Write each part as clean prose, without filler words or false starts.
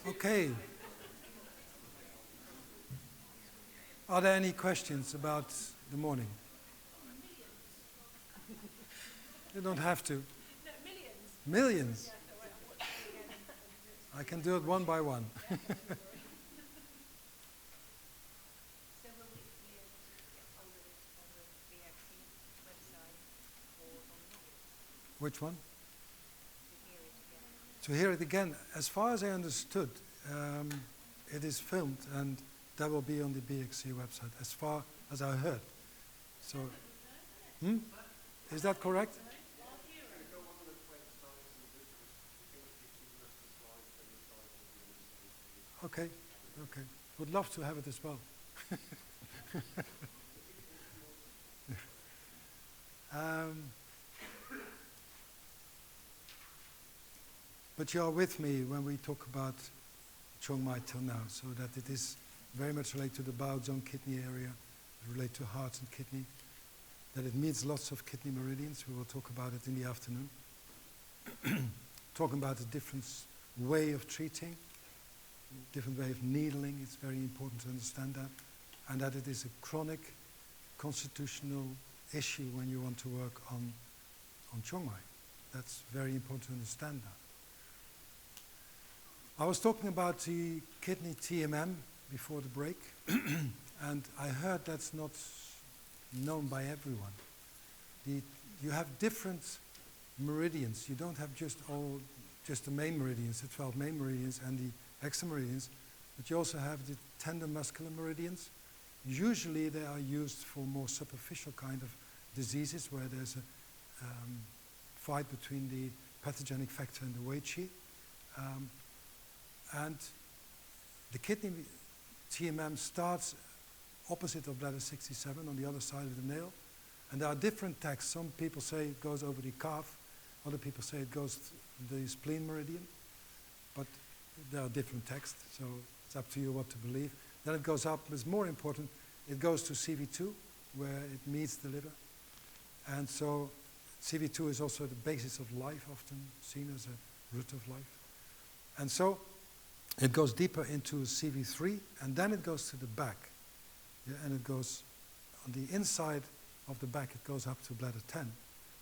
Okay. Are there any questions about the morning? You don't have to. No, millions. Millions? I can do it one by one. So will we be able to get hold of it on the BXC website or online Which one? to hear it again? To hear it again, as far as I understood, it is filmed and that will be on the BXC website, as far as I heard. So, is that correct? Okay, okay. Would love to have it as well. But you are with me when we talk about Chong Mai till now, so that it is very much related to the bowel zone kidney area, related to heart and kidney, that it meets lots of kidney meridians. We will talk about it in the afternoon. Talking about a different way of treating, different way of needling. It's very important to understand that, and that it is a chronic constitutional issue when you want to work on Chong Mai. That's very important to understand that. I was talking about the kidney TMM before the break, and I heard that's not known by everyone. You have different meridians. You don't have just the main meridians, the 12 main meridians and the extra meridians, but you also have the tender muscular meridians. Usually they are used for more superficial kind of diseases where there's a fight between the pathogenic factor and the weight sheet. And the kidney TMM starts opposite of bladder 67 on the other side of the nail. And there are different texts. Some people say it goes over the calf. Other people say it goes the spleen meridian. But there are different texts, so it's up to you what to believe. Then it goes up, it's more important, it goes to CV2, where it meets the liver. And so CV2 is also the basis of life, often seen as a root of life. And so it goes deeper into CV3, and then it goes to the back. Yeah, and it goes on the inside of the back, it goes up to bladder 10.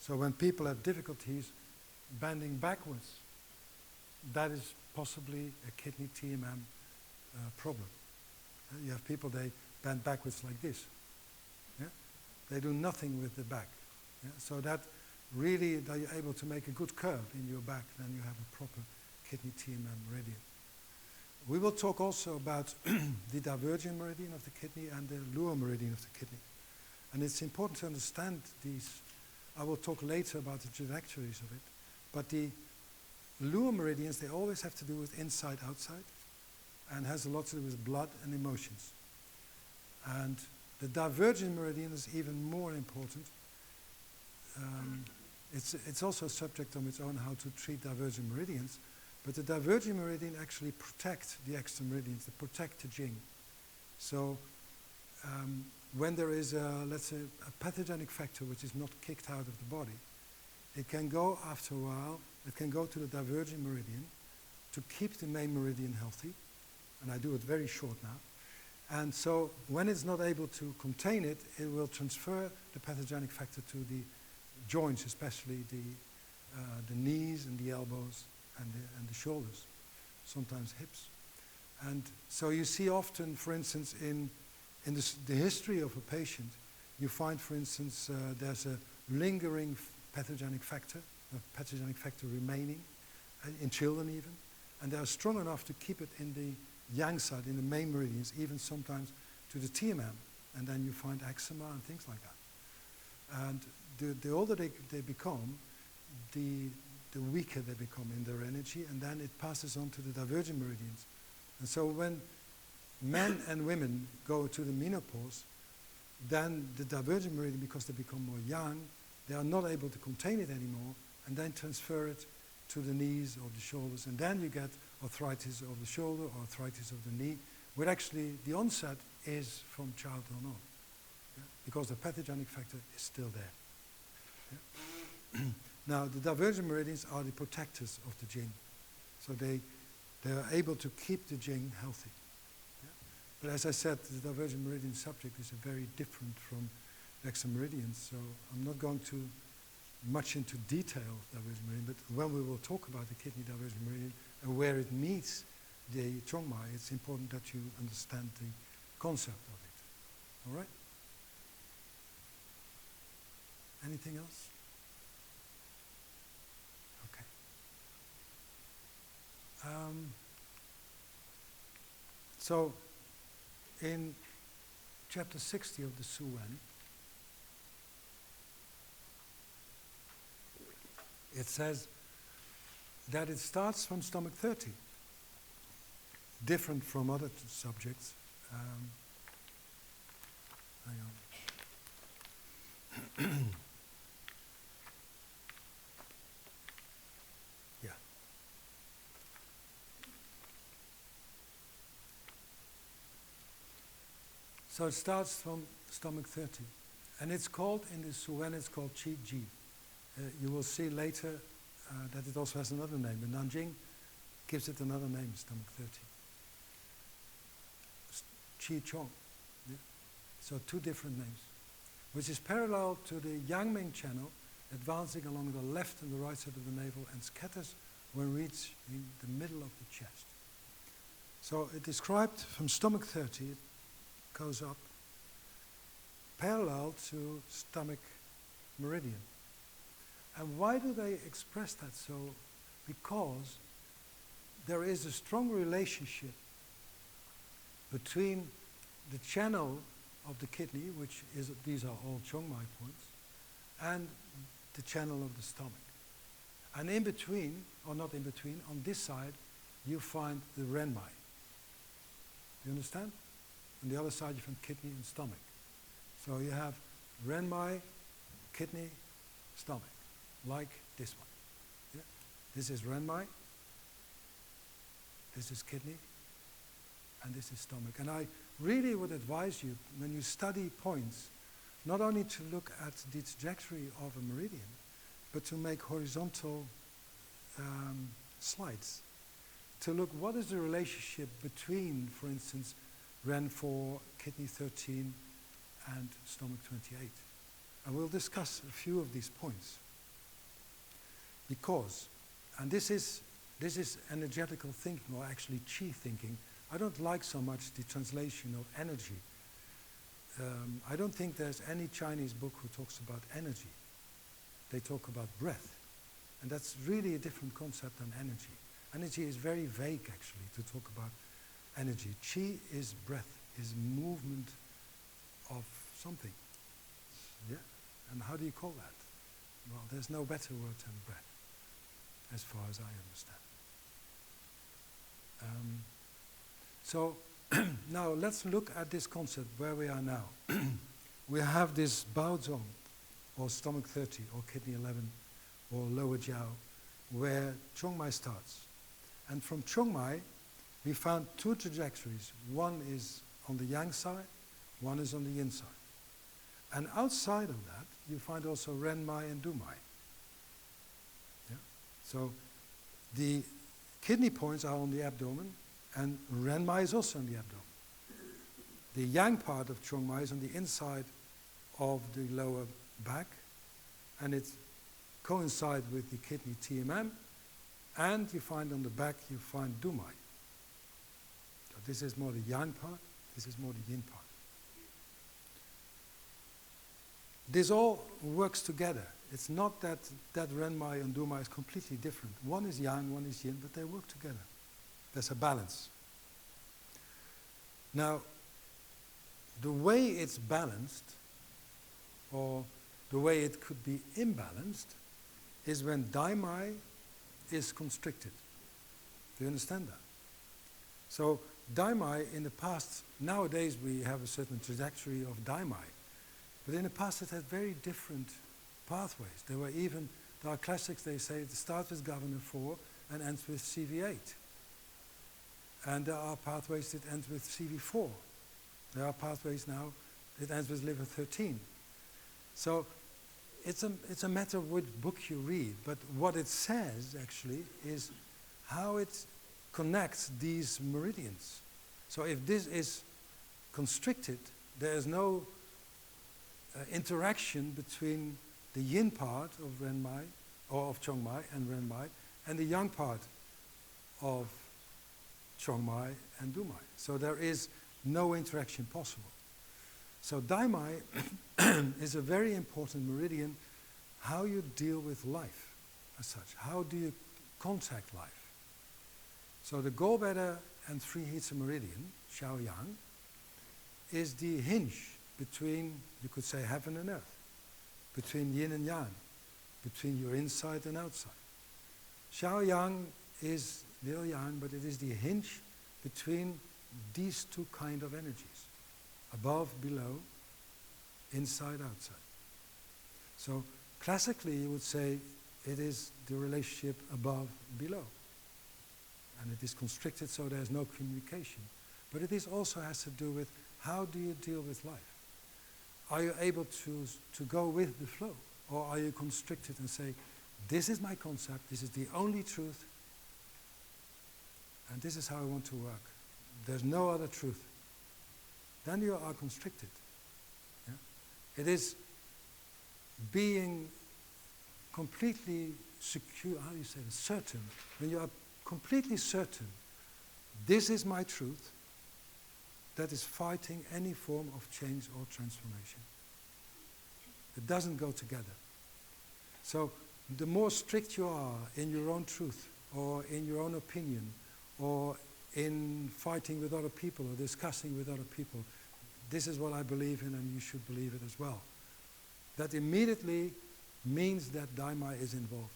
So when people have difficulties bending backwards, that is possibly a kidney TMM problem. You have people, they bend backwards like this. Yeah? They do nothing with the back. Yeah? So that really, that you're able to make a good curve in your back, then you have a proper kidney TMM meridian. We will talk also about the divergent meridian of the kidney and the lower meridian of the kidney. And it's important to understand these. I will talk later about the trajectories of it. But the lower meridians, they always have to do with inside, outside, and has a lot to do with blood and emotions. And the divergent meridian is even more important. It's also a subject on its own, how to treat divergent meridians. But the divergent meridian actually protect the extra meridians, they protect the jing. So when there is, let's say, a pathogenic factor which is not kicked out of the body, it can go after a while, it can go to the divergent meridian to keep the main meridian healthy. And I do it very short now. And so when it's not able to contain it, it will transfer the pathogenic factor to the joints, especially the knees and the elbows and the shoulders, sometimes hips. And so you see often, for instance, in the history of a patient, you find, for instance, there's a lingering pathogenic factor remaining, in children even, and they are strong enough to keep it in the yang side, in the main meridians, even sometimes to the TMM, and then you find eczema and things like that. And the older they become, the weaker they become in their energy, and then it passes on to the divergent meridians. And so when men and women go to the menopause, then the divergent meridian, because they become more yang, they are not able to contain it anymore, and then transfer it to the knees or the shoulders, and then you get arthritis of the shoulder or arthritis of the knee, where actually the onset is from childhood on, because the pathogenic factor is still there. Yeah? Now, the divergent meridians are the protectors of the jing. So they They are able to keep the Jing healthy. Yeah? But as I said, the divergent meridian subject is very different from the extrameridians, so I'm not going to much into detail of divergent meridian, but when we will talk about the kidney divergent meridian and where it meets the chong mai, it's important that you understand the concept of it. All right? Anything else? Okay. So, in chapter 60 of the Su Wen, it says that it starts from stomach 30, different from other subjects. Hang on. Yeah. So it starts from stomach 30, and it's called, in the Su Wen, it's called Qi Ji. You will see later that it also has another name. The Nanjing gives it another name, stomach 30. Qi Chong. Yeah? So two different names, which is parallel to the Yangming channel, advancing along the left and the right side of the navel and scatters when reached in the middle of the chest. So it described from stomach 30, it goes up parallel to stomach meridian. And why do they express that so? Because there is a strong relationship between the channel of the kidney, which is, these are all chong mai points, and the channel of the stomach. And in between, or not in between, on this side, you find the ren mai. You understand? On the other side, you find kidney and stomach. So you have ren mai, kidney, stomach, like this one. Yeah? This is ren mai, this is kidney, and this is stomach. And I really would advise you, when you study points, not only to look at the trajectory of a meridian, but to make horizontal slides. To look what is the relationship between, for instance, ren 4, kidney 13, and stomach 28. And we'll discuss a few of these points. Because, and this is energetical thinking, or actually chi thinking. I don't like so much the translation of energy. I don't think there's any Chinese book who talks about energy. They talk about breath. And that's really a different concept than energy. Energy is very vague, actually, to talk about energy. Qi is breath, is movement of something. Yeah? And how do you call that? Well, there's no better word than breath, as far as I understand. So now let's look at this concept where we are now. We have this Bao Zong, or stomach 30, or kidney 11, or lower jiao, where Chong Mai starts. And from Chong Mai, we found two trajectories. One is on the yang side, one is on the yin side. And outside of that, you find also Ren Mai and Du Mai. Yeah? So the kidney points are on the abdomen, and Ren Mai is also on the abdomen. The yang part of Chong Mai is on the inside of the lower back, and it coincides with the kidney TMM, and you find on the back, you find Du Mai. So this is more the yang part, this is more the yin part. This all works together. It's not that Ren Mai and Du Mai is completely different. One is yang, one is yin, but they work together. There's a balance. Now, the way it's balanced, or the way it could be imbalanced, is when Dai Mai is constricted. Do you understand that? So Dai Mai in the past, nowadays we have a certain trajectory of Dai Mai, but in the past it had very different pathways. There are classics, they say it starts with Governor 4 and ends with CV8. And there are pathways that end with CV4. There are pathways now that ends with liver 13. So it's a matter of which book you read, but what it says actually is how it connects these meridians. So if this is constricted, there is no interaction between the yin part of Renmai, or of Chongmai and Renmai, and the yang part of Chongmai and Dumai. So there is no interaction possible. So Daimai is a very important meridian, how you deal with life as such. How do you contact life? So the gallbladder and three heats of meridian, Xiaoyang, is the hinge between, you could say, heaven and earth, between yin and yang, between your inside and outside. Xiaoyang is little yang, but it is the hinge between these two kind of energies, above, below, inside, outside. So classically you would say it is the relationship above, below. And it is constricted, so there's no communication. But it is also has to do with how do you deal with life? Are you able to go with the flow? Or are you constricted and say, this is my concept, this is the only truth, and this is how I want to work. There's no other truth. Then you are constricted. Yeah? It is being completely secure, how do you say it, certain. When you are completely certain, this is my truth, that is fighting any form of change or transformation. It doesn't go together. So the more strict you are in your own truth, or in your own opinion, or in fighting with other people, or discussing with other people, this is what I believe in and you should believe it as well. That immediately means that Daimai is involved.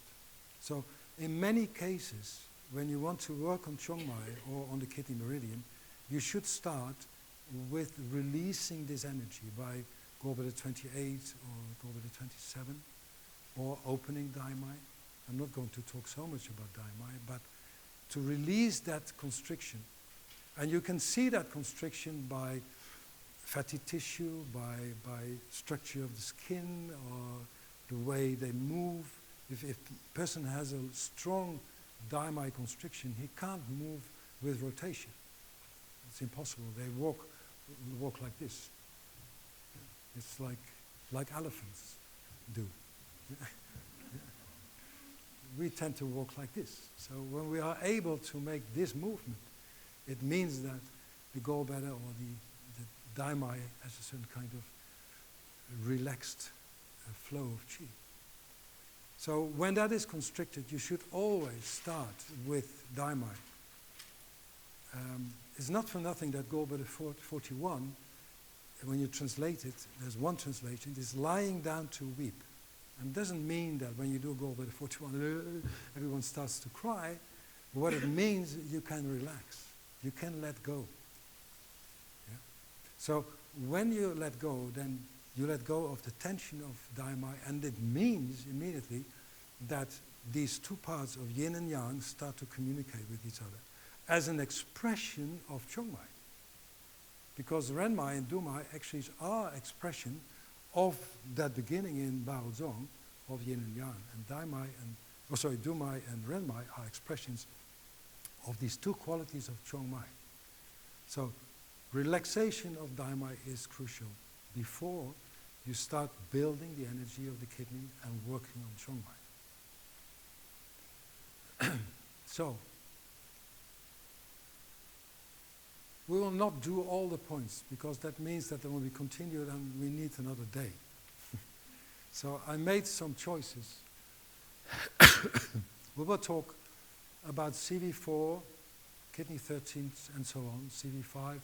So in many cases, when you want to work on Chongmai or on the kidney meridian, you should start with releasing this energy by gallbladder 28 or gallbladder 27, or opening Daimai. I'm not going to talk so much about Daimai, but to release that constriction. And you can see that constriction by fatty tissue, by structure of the skin, or the way they move. If a person has a strong Daimai constriction, he can't move with rotation. It's impossible. They walk like this. It's like elephants do. We tend to walk like this. So when we are able to make this movement, it means that the gallbladder or the Daimai has a certain kind of relaxed flow of qi. So when that is constricted, you should always start with Daimai. It's not for nothing that gallbladder 41, when you translate it, there's one translation, is lying down to weep. And it doesn't mean that when you do gallbladder 41, everyone starts to cry. But what it means, you can relax. You can let go. Yeah? So when you let go, then you let go of the tension of Daimai, and it means immediately that these two parts of yin and yang start to communicate with each other as an expression of Chongmai. Because Renmai and Dumai actually are expression of that beginning in Bao Zong of yin and yang. And Dumai and Renmai are expressions of these two qualities of Chongmai. So relaxation of Daimai is crucial before you start building the energy of the kidney and working on Chongmai. So, we will not do all the points, because that means that there will be continued and we need another day. So I made some choices. We will talk about CV4, kidney 13, and so on, CV5,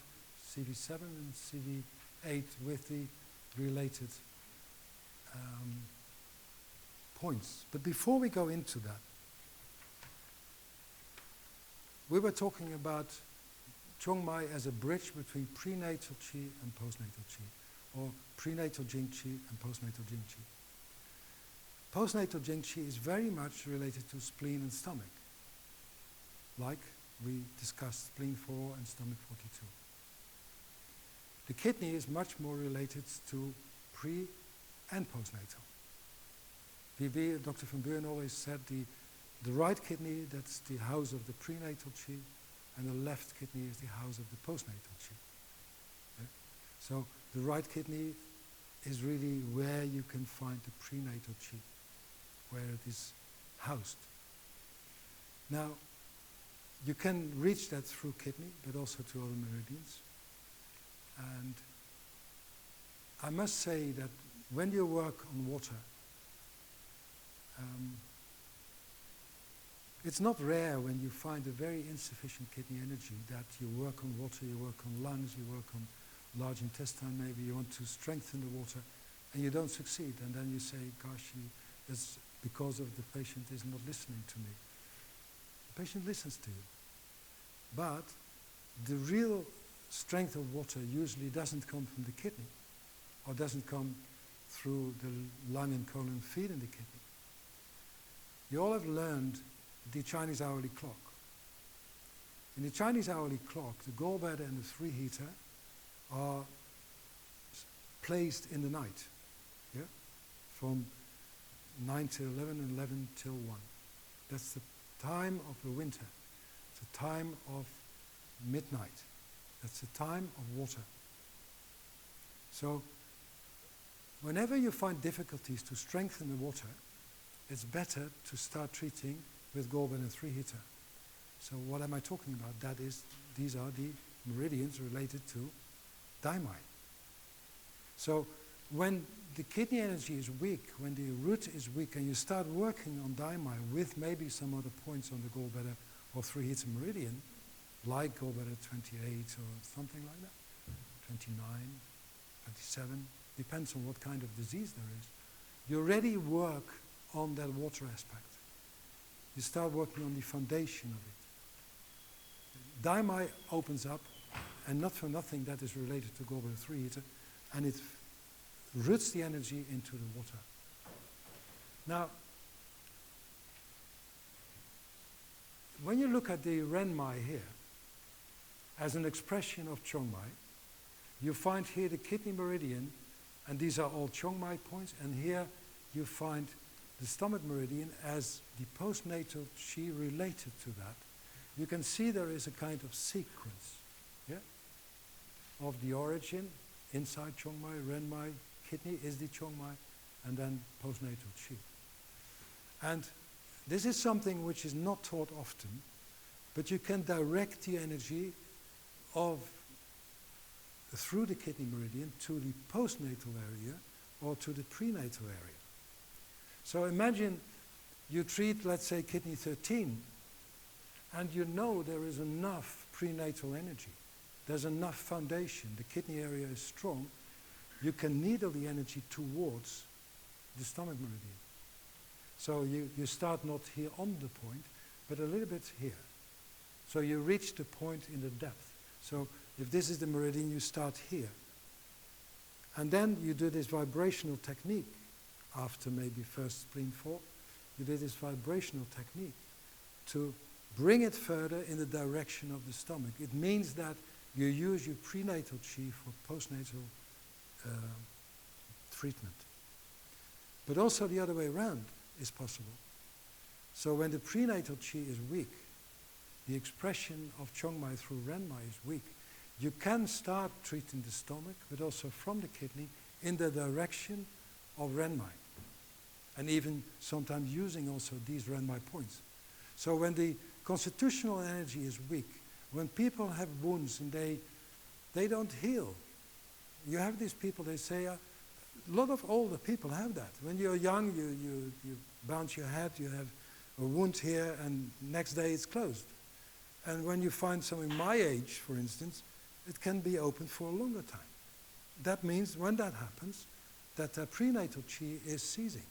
CV7, and CV8 with the related points. But before we go into that, we were talking about Chongmai as a bridge between prenatal qi and postnatal qi, or prenatal jing qi and postnatal jing qi. Postnatal jing qi is very much related to spleen and stomach, like we discussed spleen 4 and stomach 42. The kidney is much more related to pre and postnatal. Dr. van Buren always said the right kidney, that's the house of the prenatal qi, and the left kidney is the house of the postnatal chi. Yeah? So the right kidney is really where you can find the prenatal chi, where it is housed. Now, you can reach that through kidney, but also to other meridians. And I must say that when you work on water, it's not rare when you find a very insufficient kidney energy that you work on water, you work on lungs, you work on large intestine, maybe you want to strengthen the water, and you don't succeed. And then you say, gosh, it's because of the patient is not listening to me. The patient listens to you. But the real strength of water usually doesn't come from the kidney, or doesn't come through the lung and colon feeding the kidney. You all have learned the Chinese hourly clock. In the Chinese hourly clock, the gallbladder and the three-heater are placed in the night, yeah? From 9 till 11 and 11 till 1. That's the time of the winter. It's the time of midnight. That's the time of water. So, whenever you find difficulties to strengthen the water, it's better to start treating with gallbladder and three-heater. So what am I talking about? That is, these are the meridians related to daimai. So when the kidney energy is weak, when the root is weak, and you start working on daimai with maybe some other points on the gallbladder or three-heater meridian, like gallbladder 28 or something like that, 29, 27, depends on what kind of disease there is, you already work on that water aspect. You start working on the foundation of it. Daimai opens up, and not for nothing that is related to gallbladder three-heater, and it roots the energy into the water. Now, when you look at the renmai here, as an expression of chongmai, you find here the kidney meridian, and these are all chongmai points, and here you find the stomach meridian as the postnatal chi related to that. You can see there is a kind of sequence, yeah, of the origin, inside chongmai, renmai, kidney is the chongmai, and then postnatal chi. And this is something which is not taught often, but you can direct the energy of through the kidney meridian to the postnatal area or to the prenatal area. So imagine you treat, let's say, kidney 13, and you know there is enough prenatal energy. There's enough foundation. The kidney area is strong. You can needle the energy towards the stomach meridian. So you start not here on the point, but a little bit here. So you reach the point in the depth. So if this is the meridian, you start here. And then you do this vibrational technique. After maybe first spleen 4, you do this vibrational technique to bring it further in the direction of the stomach. It means that you use your prenatal chi for postnatal treatment. But also the other way around is possible. So when the prenatal chi is weak, the expression of chongmai through renmai is weak, you can start treating the stomach, but also from the kidney in the direction of renmai. And even sometimes using also these renmai points. So when the constitutional energy is weak, when people have wounds and they don't heal, you have these people, they say, a lot of older people have that. When you're young, you bounce your head, you have a wound here, and next day it's closed. And when you find someone my age, for instance, it can be open for a longer time. That means when that happens, that the prenatal chi is ceasing.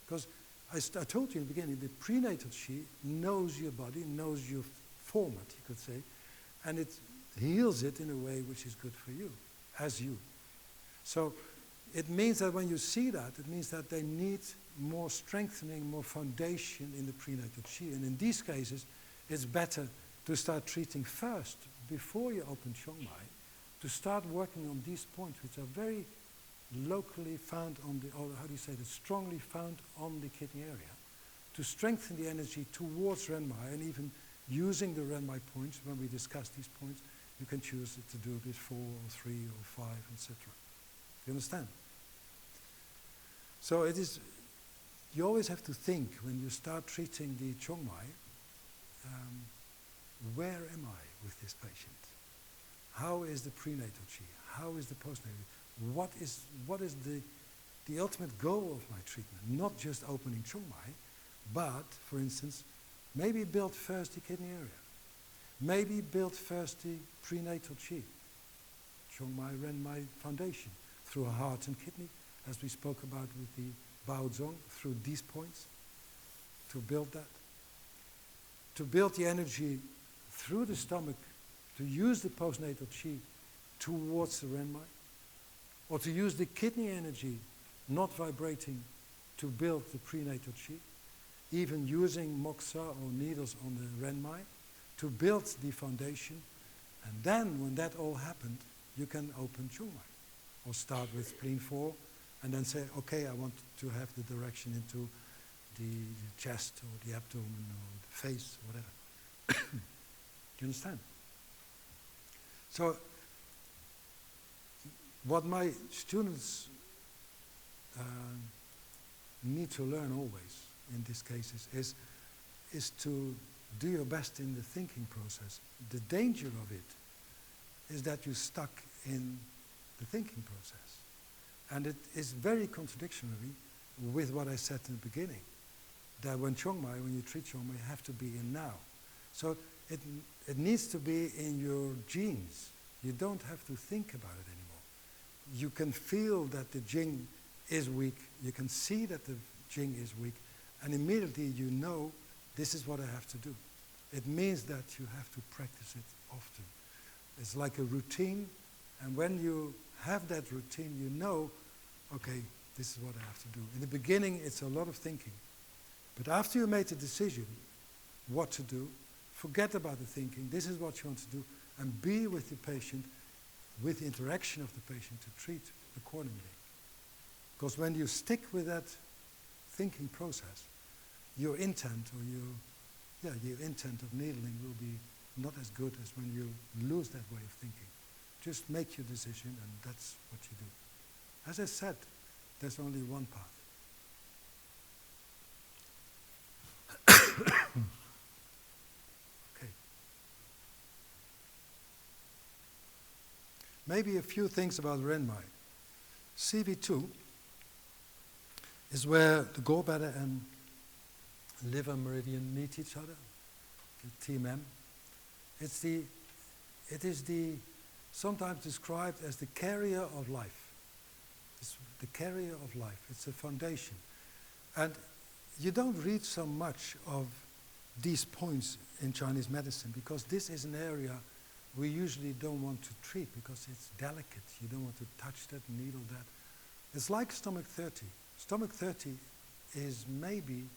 Because I told you in the beginning, the prenatal chi knows your body, knows your format, you could say, and it heals it in a way which is good for you, as you. So it means that when you see that, it means that they need more strengthening, more foundation in the prenatal chi. And in these cases, it's better to start treating first, before you open chongmai, to start working on these points, which are very locally found on the, or how do you say this, strongly found on the kidney area, to strengthen the energy towards renmai and even using the Renmai points. When we discuss these points, you can choose to do it with 4 or 3 or 5, etc. You understand? So it is, you always have to think when you start treating the Chongmai, where am I with this patient? How is the prenatal chi? How is the postnatal? What is the ultimate goal of my treatment? Not just opening Chongmai, but, for instance, maybe build first the kidney area. Maybe build first the prenatal chi. Chongmai Renmai foundation through heart and kidney, as we spoke about with the Bao Zong, through these points, to build that. To build the energy through the stomach, to use the postnatal chi towards the Renmai, or to use the kidney energy, not vibrating, to build the prenatal chi, even using moxa or needles on the Renmai, to build the foundation, and then when that all happened, you can open Chongmai, or start with spleen 4, and then say, okay, I want to have the direction into the chest, or the abdomen, or the face, whatever. Do you understand? So, what my students need to learn always, in these cases, is to do your best in the thinking process. The danger of it is that you're stuck in the thinking process. And it is very contradictory with what I said in the beginning, that when you treat Chongmai, you have to be in now. So it needs to be in your genes. You don't have to think about it anymore. You can feel that the Jing is weak, you can see that the Jing is weak, and immediately you know this is what I have to do. It means that you have to practice it often. It's like a routine, and when you have that routine, you know, okay, this is what I have to do. In the beginning, it's a lot of thinking. But after you made the decision what to do, forget about the thinking, this is what you want to do, and be with the patient, with the interaction of the patient to treat accordingly. Because when you stick with that thinking process, your intent or your intent of needling will be not as good as when you lose that way of thinking. Just make your decision, and that's what you do. As I said, there's only one path. Okay. Maybe a few things about Renmai. CV2 is where the gallbladder and liver meridian meet each other, the TMM. It is sometimes described as the carrier of life. It's the carrier of life. It's a foundation. And you don't read so much of these points in Chinese medicine because this is an area we usually don't want to treat because it's delicate. You don't want to touch that, needle that. It's like stomach 30. Stomach 30 is maybe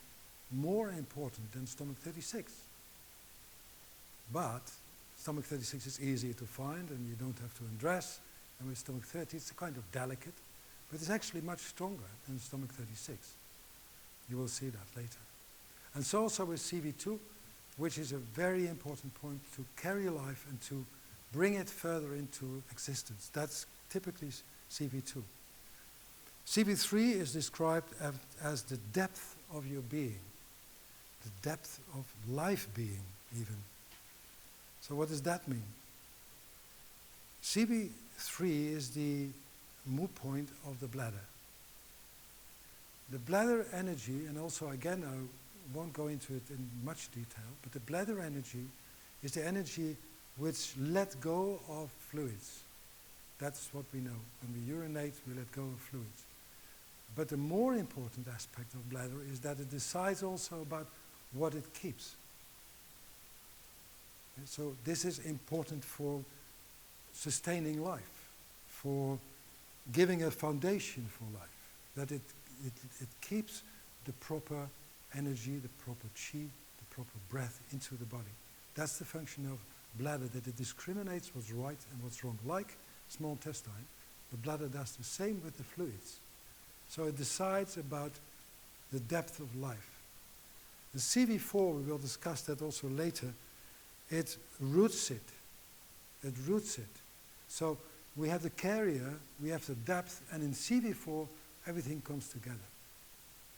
more important than stomach 36. But stomach 36 is easier to find and you don't have to undress. And with stomach 30 it's kind of delicate, but it's actually much stronger than stomach 36. You will see that later. And so also with CV2, which is a very important point to carry life and to bring it further into existence. That's typically CV2. CV3 is described as the depth of your being, the depth of life being even. So what does that mean? CV3 is the mood point of the bladder. The bladder energy, and also again I won't go into it in much detail, but the bladder energy is the energy which let go of fluids. That's what we know. When we urinate, we let go of fluids. But the more important aspect of bladder is that it decides also about what it keeps. And so this is important for sustaining life, for giving a foundation for life, that it keeps the proper energy, the proper chi, the proper breath into the body. That's the function of bladder, that it discriminates what's right and what's wrong. Like small intestine, the bladder does the same with the fluids. So it decides about the depth of life. The CV4, we will discuss that also later, it roots it. It roots it. So we have the carrier, we have the depth, and in CV4 everything comes together.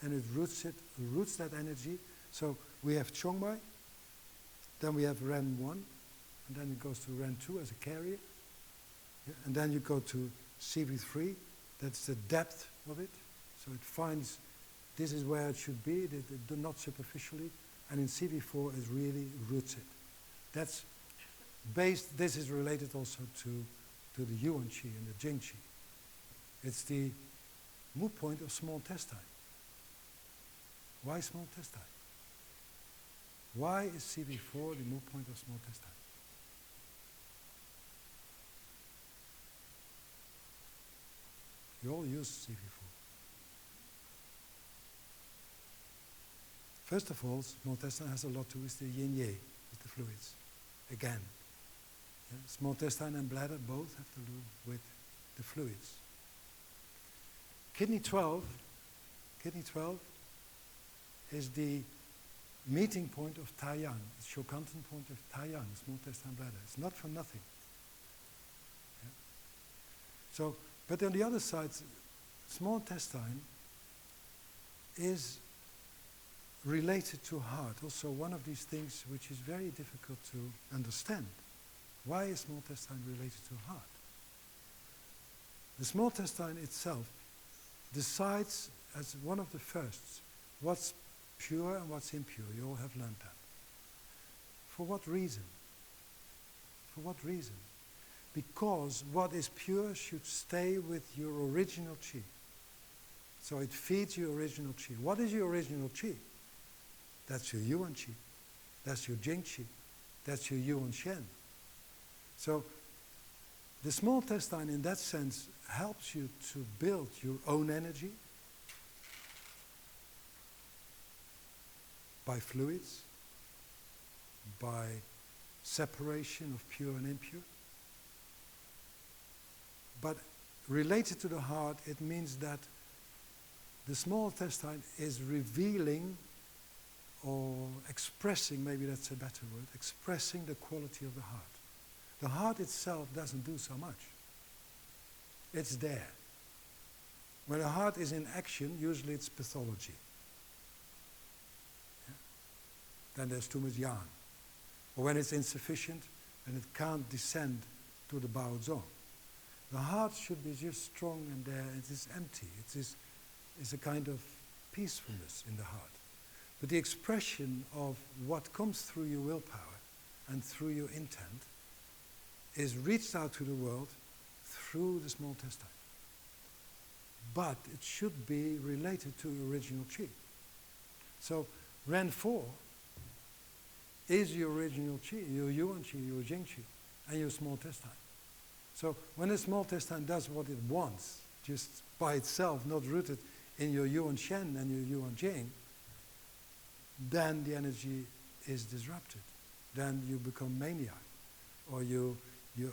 And it roots that energy. So we have Chongmai, then we have Ren 1, and then it goes to Ren 2 as a carrier. Yeah? And then you go to CV3, that's the depth of it. So it finds this is where it should be, not superficially, and in CV4 it really roots it. That's based, this is related also to the Yuan Qi and the Jing Qi. It's the moot point of small intestine. Why small intestine? Why is CV4 the moot point of small intestine? You all use CV4. First of all, small intestine has a lot to do with the yin-yang, with the fluids. Again, yeah, small intestine and bladder both have to do with the fluids. Kidney 12 is the meeting point of Taiyang. It's Shokanten point of Taiyang, small intestine bladder. It's not for nothing. Yeah. So, but on the other side, small intestine is related to heart. Also one of these things which is very difficult to understand. Why is small intestine related to heart? The small intestine itself decides as one of the firsts what's pure and what's impure. You all have learned that. For what reason? For what reason? Because what is pure should stay with your original qi. So it feeds your original qi. What is your original qi? That's your Yuan Qi. That's your Jing Qi. That's your Yuan Shen. So the small intestine in that sense helps you to build your own energy by fluids, by separation of pure and impure. But related to the heart, it means that the small intestine is revealing or expressing, maybe that's a better word, expressing the quality of the heart. The heart itself doesn't do so much. It's there. When the heart is in action, usually it's pathology. Yeah? Then there's too much yang. Or when it's insufficient and it can't descend to the Bao Zong. The heart should be just strong and there, it is empty. It is a kind of peacefulness in the heart. But the expression of what comes through your willpower and through your intent is reached out to the world through the small intestine. But it should be related to your original qi. So Ren 4 is your original qi, your Yuan qi, your Jing qi, and your small intestine. So when the small intestine does what it wants, just by itself, not rooted in your Yuan Shen and your Yuan Jing, then the energy is disrupted. Then you become maniac, or you're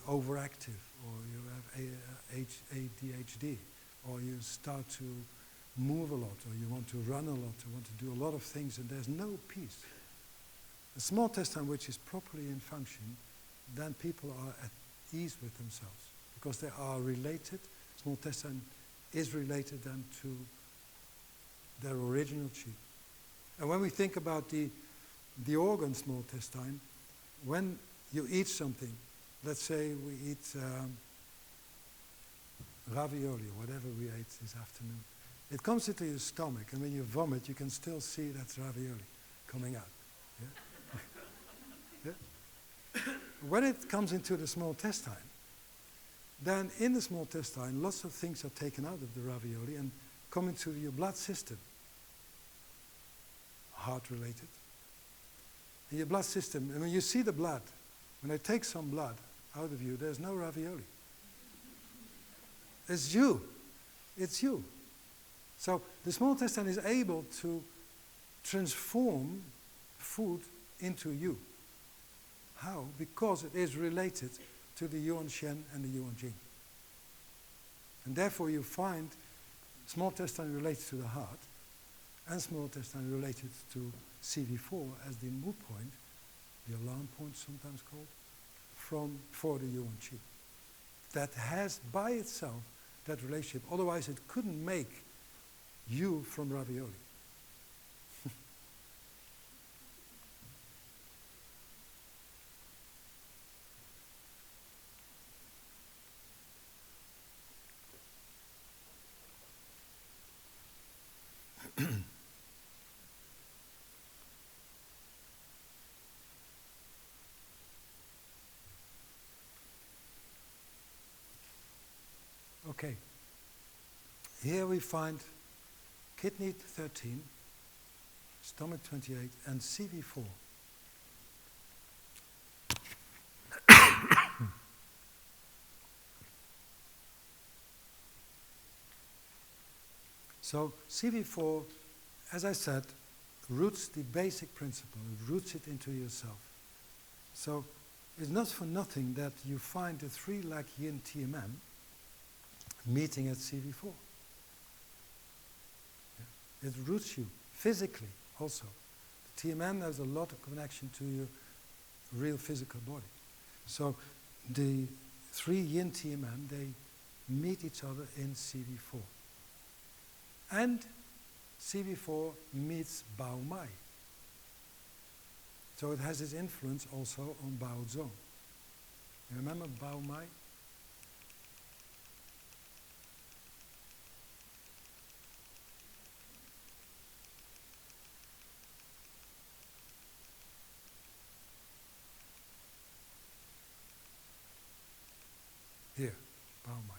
overactive, or you have ADHD, or you start to move a lot, or you want to run a lot, or want to do a lot of things, and there's no peace. A small intestine which is properly in function, then people are at ease with themselves, because they are related. Small intestine is related then to their original qi. And when we think about the organ small intestine, when you eat something, let's say we eat ravioli or whatever we ate this afternoon, it comes into your stomach, and when you vomit, you can still see that's ravioli coming out. Yeah? Yeah? When it comes into the small intestine, then in the small intestine, lots of things are taken out of the ravioli and come into your blood system. Heart-related. In your blood system, and when you see the blood, when I take some blood out of you, there's no ravioli. It's you. It's you. So the small intestine is able to transform food into you. How? Because it is related to the Yuan Shen and the Yuan Jing. And therefore you find small intestine related to the heart, and small intestine related to CV4 as the moot point, the alarm point sometimes called, for the Yuan Qi. That has by itself that relationship. Otherwise it couldn't make you from ravioli. Okay. Here we find kidney 13, stomach 28, and CV4. So CV4, as I said, roots the basic principle, it roots it into yourself. So it's not for nothing that you find the 3-leg yin TMM meeting at CV4. Yeah. It roots you physically also. The TMM has a lot of connection to your real physical body. So the 3 yin TMM, they meet each other in CV4. And CV4 meets Bao Mai. So it has its influence also on Bao Zong. You remember Bao Mai? Here, Bao Mai.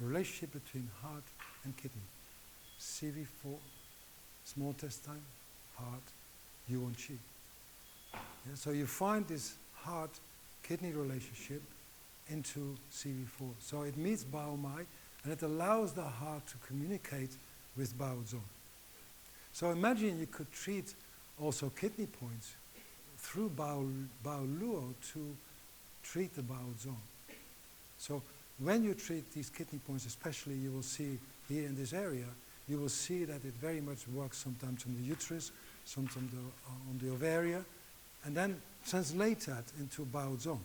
The relationship between heart and kidney. CV4, small intestine, heart, Yuan Qi. Yeah, so you find this heart-kidney relationship into CV4. So it meets Bao Mai, and it allows the heart to communicate with Bao Zong. So imagine you could treat also kidney points through Bao Luo to treat the Bao Zong. So when you treat these kidney points, especially, you will see here in this area, you will see that it very much works sometimes on the uterus, sometimes on the ovaria, and then translate that into Bao Zong.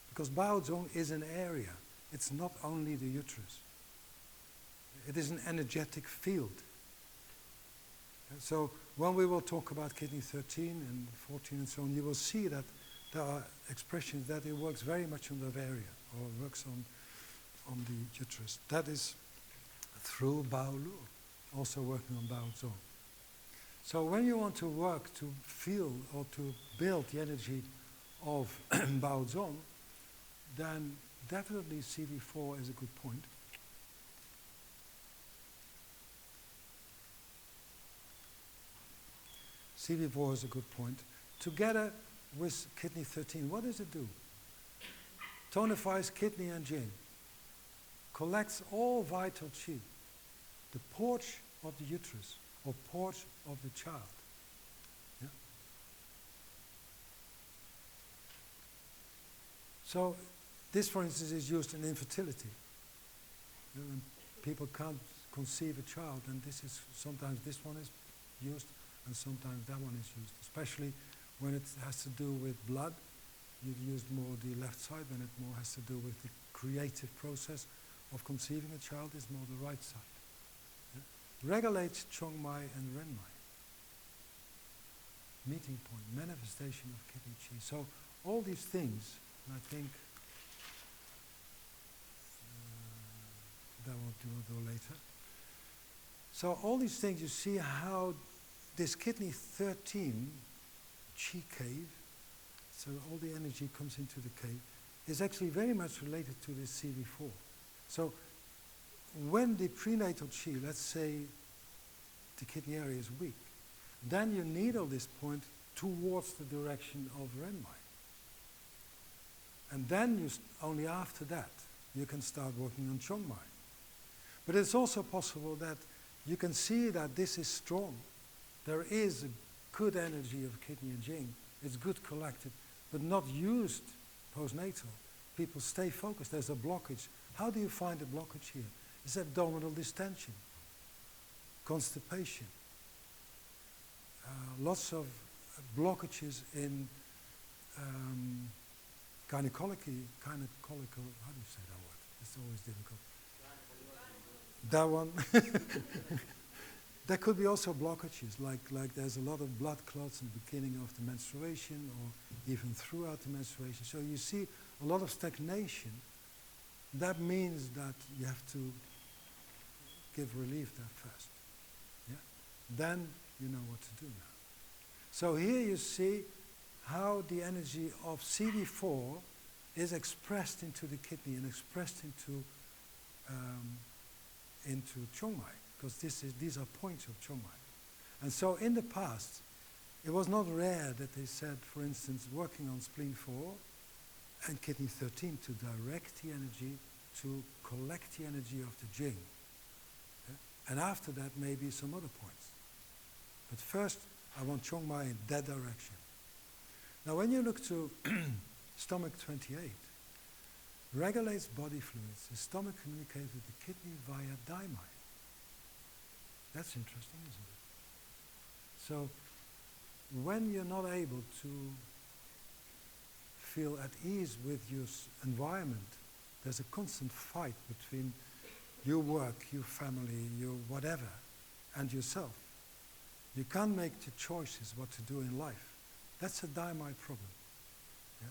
Because Bao Zong is an area. It's not only the uterus. It is an energetic field. And so when we will talk about kidney 13 and 14 and so on, you will see that there are expressions that it works very much on the ovaria, or works on the uterus. That is through Bao Lu, also working on Bao Zong. So when you want to work to feel or to build the energy of Bao Zong, then definitely CV4 is a good point. CV4 is a good point. Together with kidney 13, what does it do? Tonifies kidney and jing. Collects all vital qi. The porch of the uterus, or porch of the child. Yeah? So this, for instance, is used in infertility. You know, when people can't conceive a child, and this is sometimes this one is used, and sometimes that one is used. Especially when it has to do with blood, you've used more the left side. When it more has to do with the creative process of conceiving a child, is more the right side. Yeah? Regulates chong mai and ren mai. Meeting point, manifestation of kidney qi. So all these things, and I think that we'll do later. So all these things, you see how this kidney 13 qi cave, so all the energy comes into the cave, is actually very much related to this CV4. So when the prenatal qi, let's say the kidney area is weak, then you needle this point towards the direction of Renmai. And then only after that you can start working on Chongmai. But it's also possible that you can see that this is strong. There is a good energy of kidney and jing. It's good collected, but not used postnatal. People stay focused. There's a blockage. How do you find a blockage here? It's abdominal distension, constipation, lots of blockages in gynecological, how do you say that word? It's always difficult. That one. There could be also blockages, like there's a lot of blood clots in the beginning of the menstruation or even throughout the menstruation. So you see a lot of stagnation. That means that you have to give relief there first. Yeah? Then you know what to do now. So here you see how the energy of CD4 is expressed into the kidney and expressed into chong mai, because these are points of chong mai. And so in the past, it was not rare that they said, for instance, working on spleen 4 and kidney 13 to direct the energy, to collect the energy of the jing. Yeah? And after that, maybe some other points. But first, I want chong mai in that direction. Now, when you look to stomach 28, regulates body fluids. The stomach communicates with the kidney via daimai. That's interesting, isn't it? So, when you're not able to feel at ease with your environment, there's a constant fight between your work, your family, your whatever, and yourself. You can't make the choices what to do in life. That's a daimai problem. Yeah?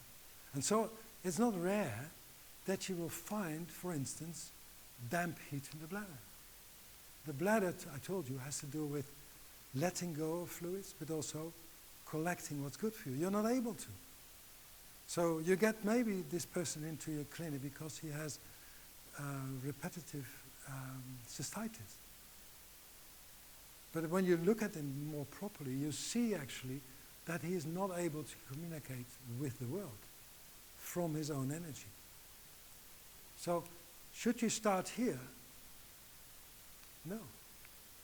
And so, it's not rare that you will find, for instance, damp heat in the bladder. The bladder, I told you, has to do with letting go of fluids, but also collecting what's good for you. You're not able to. So you get maybe this person into your clinic because he has repetitive cystitis. But when you look at him more properly, you see actually that he is not able to communicate with the world from his own energy. So, should you start here? No.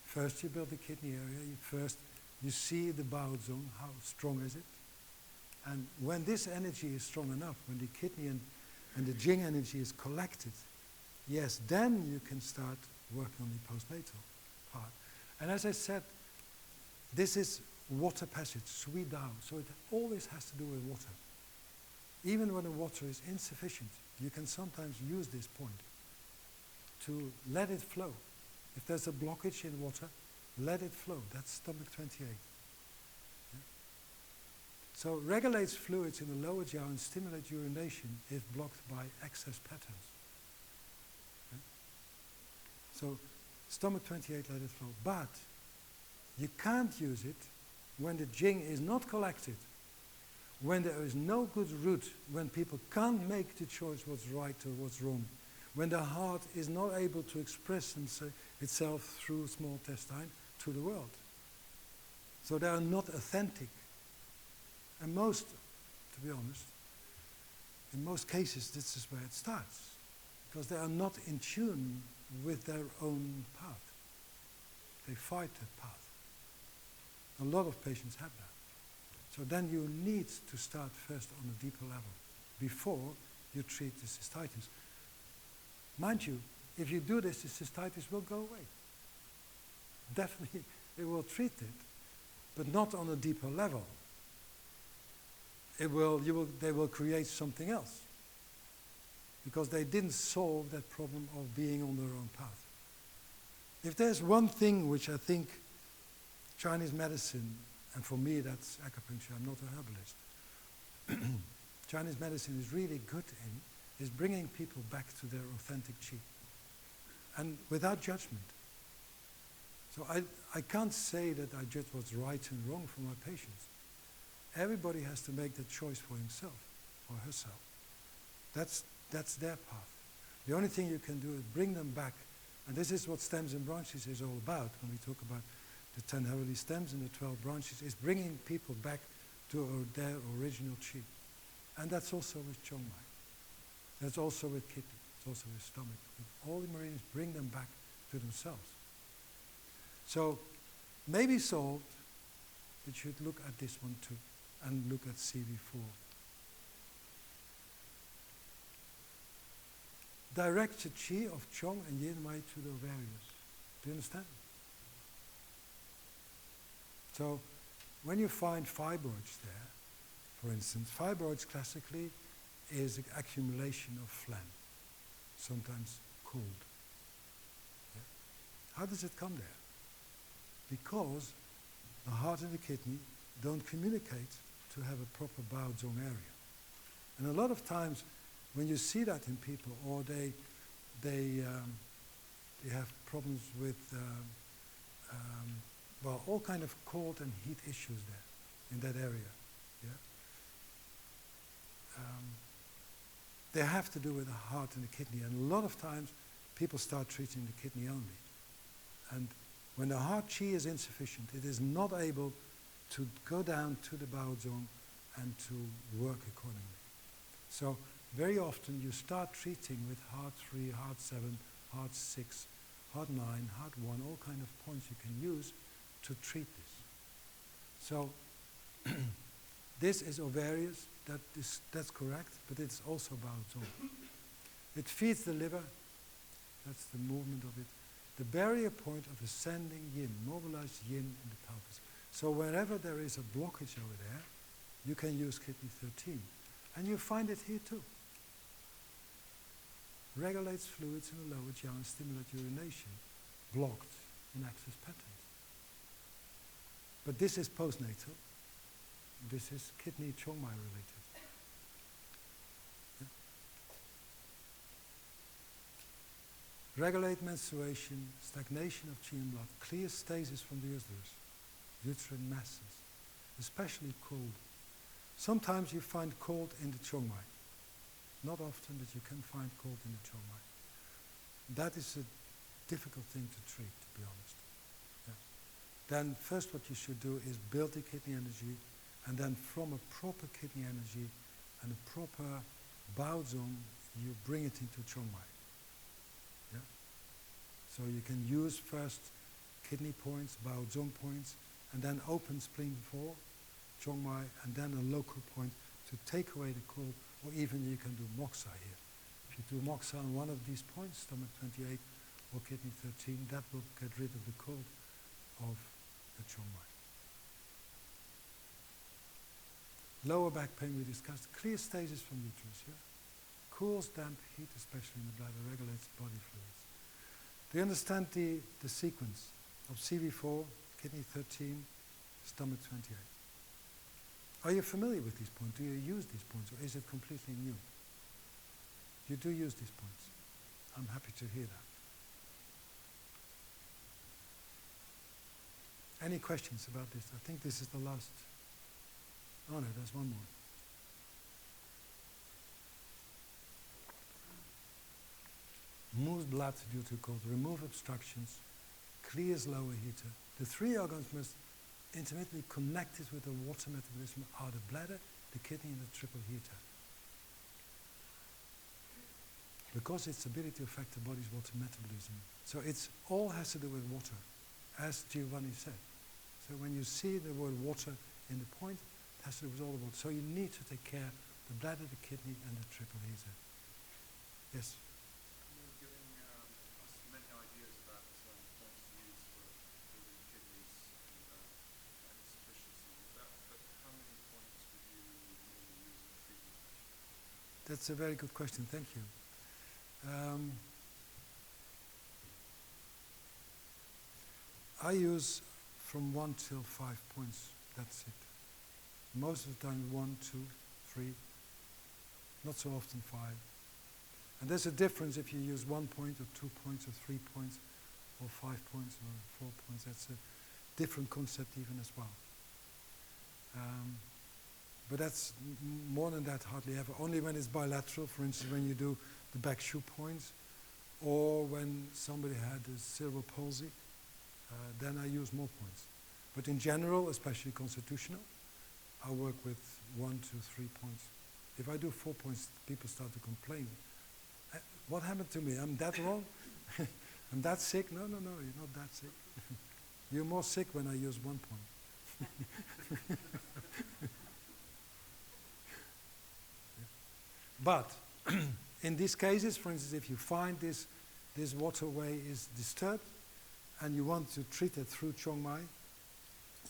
First you build the kidney area, first you see the bowel zone, how strong is it? And when this energy is strong enough, when the kidney and the jing energy is collected, yes, then you can start working on the postnatal part. And as I said, this is water passage, sui dao, so it always has to do with water. Even when the water is insufficient, you can sometimes use this point to let it flow. If there's a blockage in water, let it flow. That's stomach 28. Yeah? So regulates fluids in the lower jaw and stimulates urination if blocked by excess patterns. Yeah? So stomach 28, let it flow. But you can't use it when the jing is not collected, when there is no good route, when people can't make the choice what's right or what's wrong, when the heart is not able to express itself through small intestine to the world. So they are not authentic. And most, to be honest, in most cases this is where it starts, because they are not in tune with their own path. They fight that path. A lot of patients have that. So then you need to start first on a deeper level before you treat the cystitis. Mind you, if you do this, the cystitis will go away. Definitely, it will treat it, but not on a deeper level. They will create something else, because they didn't solve that problem of being on their own path. If there's one thing which I think Chinese medicine, and for me that's acupuncture, I'm not a herbalist, Chinese medicine is really good in, is bringing people back to their authentic chi, and without judgment. So I can't say that I judge what's right and wrong for my patients. Everybody has to make that choice for himself or herself. That's their path. The only thing you can do is bring them back, and this is what stems and branches is all about when we talk about the 10 heavenly stems and the 12 branches, is bringing people back to their original chi. And that's also with chong mai. That's also with kidney. It's also with stomach. With all the meridians, bring them back to themselves. So, maybe solved, but you should look at this one too, and look at CV4. Direct the chi of chong and yin mai to the ovaries. Do you understand? So, when you find fibroids there, for instance, fibroids classically is an accumulation of phlegm, sometimes cold. Yeah? How does it come there? Because the heart and the kidney don't communicate to have a proper Bao Zong area. And a lot of times when you see that in people, or they have problems with well, all kind of cold and heat issues there in that area. Yeah? They have to do with the heart and the kidney, and a lot of times people start treating the kidney only. And when the heart qi is insufficient, it is not able to go down to the Bao Zong and to work accordingly. So very often you start treating with heart 3, heart 7, heart 6, heart 9, heart 1, all kind of points you can use to treat this. So this is ovarious, that's correct, but it's also Bao Zong. It feeds the liver, that's the movement of it. The barrier point of ascending yin, mobilized yin in the pelvis. So wherever there is a blockage over there, you can use kidney 13. And you find it here too. Regulates fluids in the lower jiao and stimulates urination, blocked in access patterns. But this is postnatal. This is kidney chong mai related. Yeah. Regulate menstruation, stagnation of qi and blood, clear stasis from the uterus, uterine masses, especially cold. Sometimes you find cold in the chong mai. Not often, but you can find cold in the chong mai. That is a difficult thing to treat, to be honest. Yeah. Then first what you should do is build the kidney energy, and then from a proper kidney energy and a proper Bao Zong, you bring it into chong mai. Yeah? So you can use first kidney points, Bao Zong points, and then open spleen 4, chong mai, and then a local point to take away the cold, or even you can do moxa here. If you do moxa on one of these points, stomach 28 or kidney 13, that will get rid of the cold of the chong mai. Lower back pain we discussed, clear stasis from uterus, yeah? Cools, damp, heat, especially in the bladder, regulates body fluids. Do you understand the sequence of CV4, kidney 13, stomach 28? Are you familiar with these points? Do you use these points, or is it completely new? You do use these points. I'm happy to hear that. Any questions about this? I think this is the last. Oh no, there's one more. Moves blood due to cold, remove obstructions, clears lower heater. The three organs must intimately connected with the water metabolism are the bladder, the kidney, and the triple heater. Because its ability to affect the body's water metabolism. So it's all has to do with water, as Giovanni said. So when you see the word water in the point, it has to do with all the water. So you need to take care of the bladder, the kidney, and the triple heater. Yes? You're giving us many ideas about points to use for building kidneys and insufficiency. But how many points would you normally use in a treatment session? That's a very good question, thank you. I use from 1 till 5 points, that's it. Most of the time 1, 2, 3, not so often 5. And there's a difference if you use 1 point or 2 points or 3 points or 5 points or 4 points. That's a different concept even as well. But that's more than that hardly ever. Only when it's bilateral, for instance, when you do the back shoe points, or when somebody had a cerebral palsy, then I use more points. But in general, especially constitutional, I work with 1 to 3 points. If I do 4 points, people start to complain. What happened to me? I'm that wrong? I'm that sick? No, you're not that sick. You're more sick when I use 1 point. But in these cases, for instance, if you find this waterway is disturbed and you want to treat it through Chong Mai,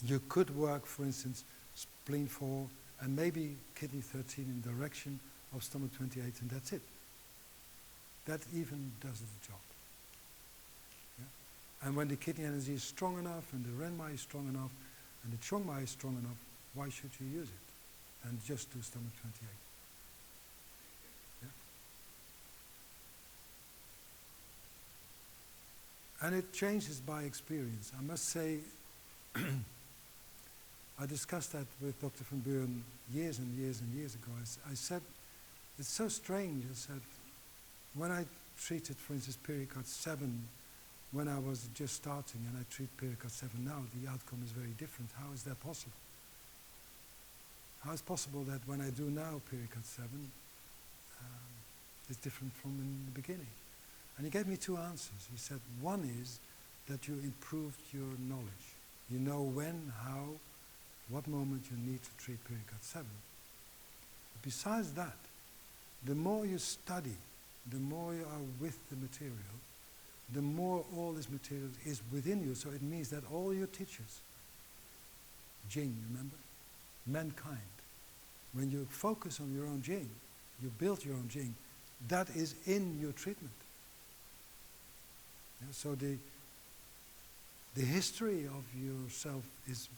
you could work, for instance, spleen 4 and maybe kidney 13 in direction of stomach 28, and that's it. That even does the job. Yeah? And when the kidney energy is strong enough, and the renma is strong enough, and the chongma is strong enough, why should you use it and just do stomach 28? Yeah? And it changes by experience. I must say, I discussed that with Dr. van Buren years and years and years ago. I said, it's so strange. I said, when I treated, for instance, pericarditis 7, when I was just starting, and I treat pericarditis 7 now, the outcome is very different. How is that possible? How is it possible that when I do now pericarditis 7, it's different from in the beginning? And he gave me two answers. He said, one is that you improved your knowledge. You know when, how, what moment you need to treat pericarditis 7. But besides that, the more you study, the more you are with the material, the more all this material is within you. So it means that all your teachers, Jing, remember? Mankind. When you focus on your own Jing, you build your own Jing, that is in your treatment. Yeah, so the history of yourself is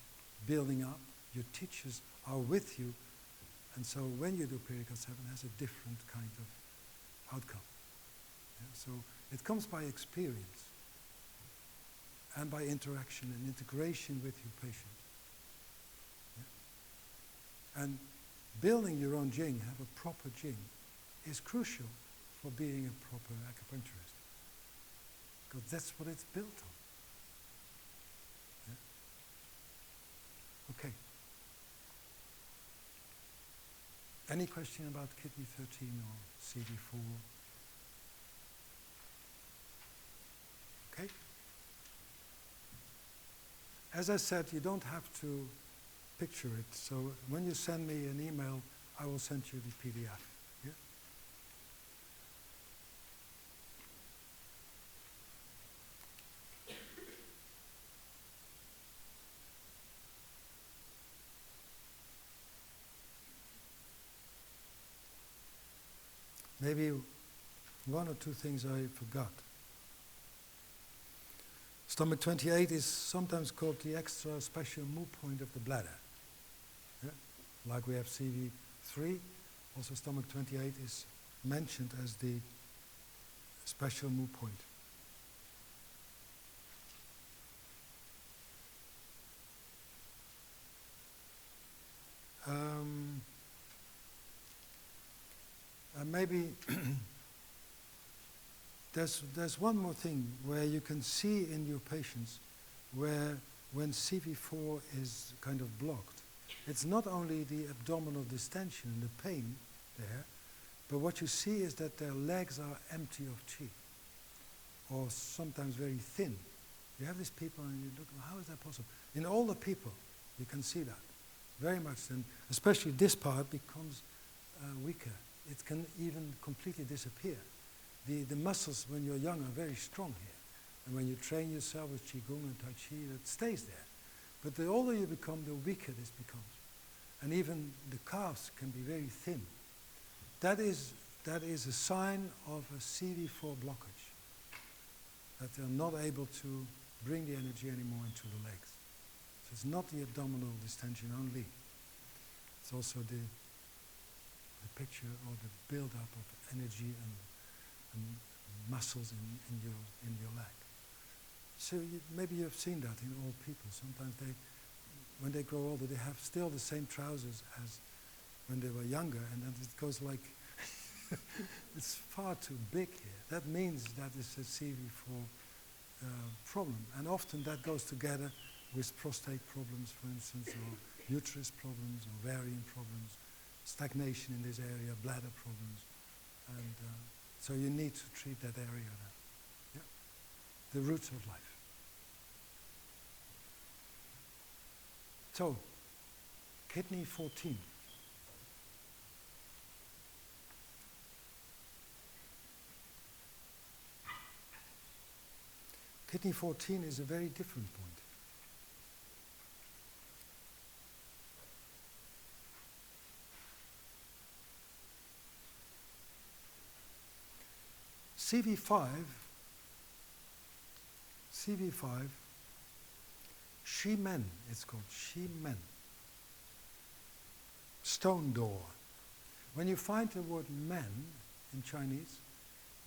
building up, your teachers are with you, and so when you do pericarditis 7, it has a different kind of outcome. Yeah, so it comes by experience and by interaction and integration with your patient. Yeah? And building your own Jing, have a proper Jing, is crucial for being a proper acupuncturist. Because that's what it's built on. Yeah? Okay. Any question about kidney 13 or CD4? Okay? As I said, you don't have to picture it. So when you send me an email, I will send you the PDF. Yeah? Maybe one or two things I forgot. Stomach 28 is sometimes called the extra special move point of the bladder. Yeah? Like we have CV3, also stomach 28 is mentioned as the special move point. And maybe there's one more thing where you can see in your patients where when CV4 is kind of blocked, it's not only the abdominal distension and the pain there, but what you see is that their legs are empty of chi, or sometimes very thin. You have these people and you look, how is that possible? In older people, you can see that very much, and especially this part becomes weaker. It can even completely disappear. The muscles when you're young are very strong here. And when you train yourself with Qigong and Tai Chi, that stays there. But the older you become, the weaker this becomes. And even the calves can be very thin. That is a sign of a CV4 blockage. That they're not able to bring the energy anymore into the legs. So it's not the abdominal distension only. It's also the picture or the build-up of energy and muscles in your leg. So maybe you've seen that in old people. Sometimes when they grow older, they have still the same trousers as when they were younger, and then it goes like, it's far too big here. That means that it's a CV4 problem, and often that goes together with prostate problems, for instance, or uterus problems, ovarian problems, stagnation in this area, bladder problems, and so you need to treat that area now. Yeah? The roots of life. So, kidney 14. Kidney 14 is a very different point. CV5, Shi Men, it's called Shi Men. Stone door. When you find the word men in Chinese,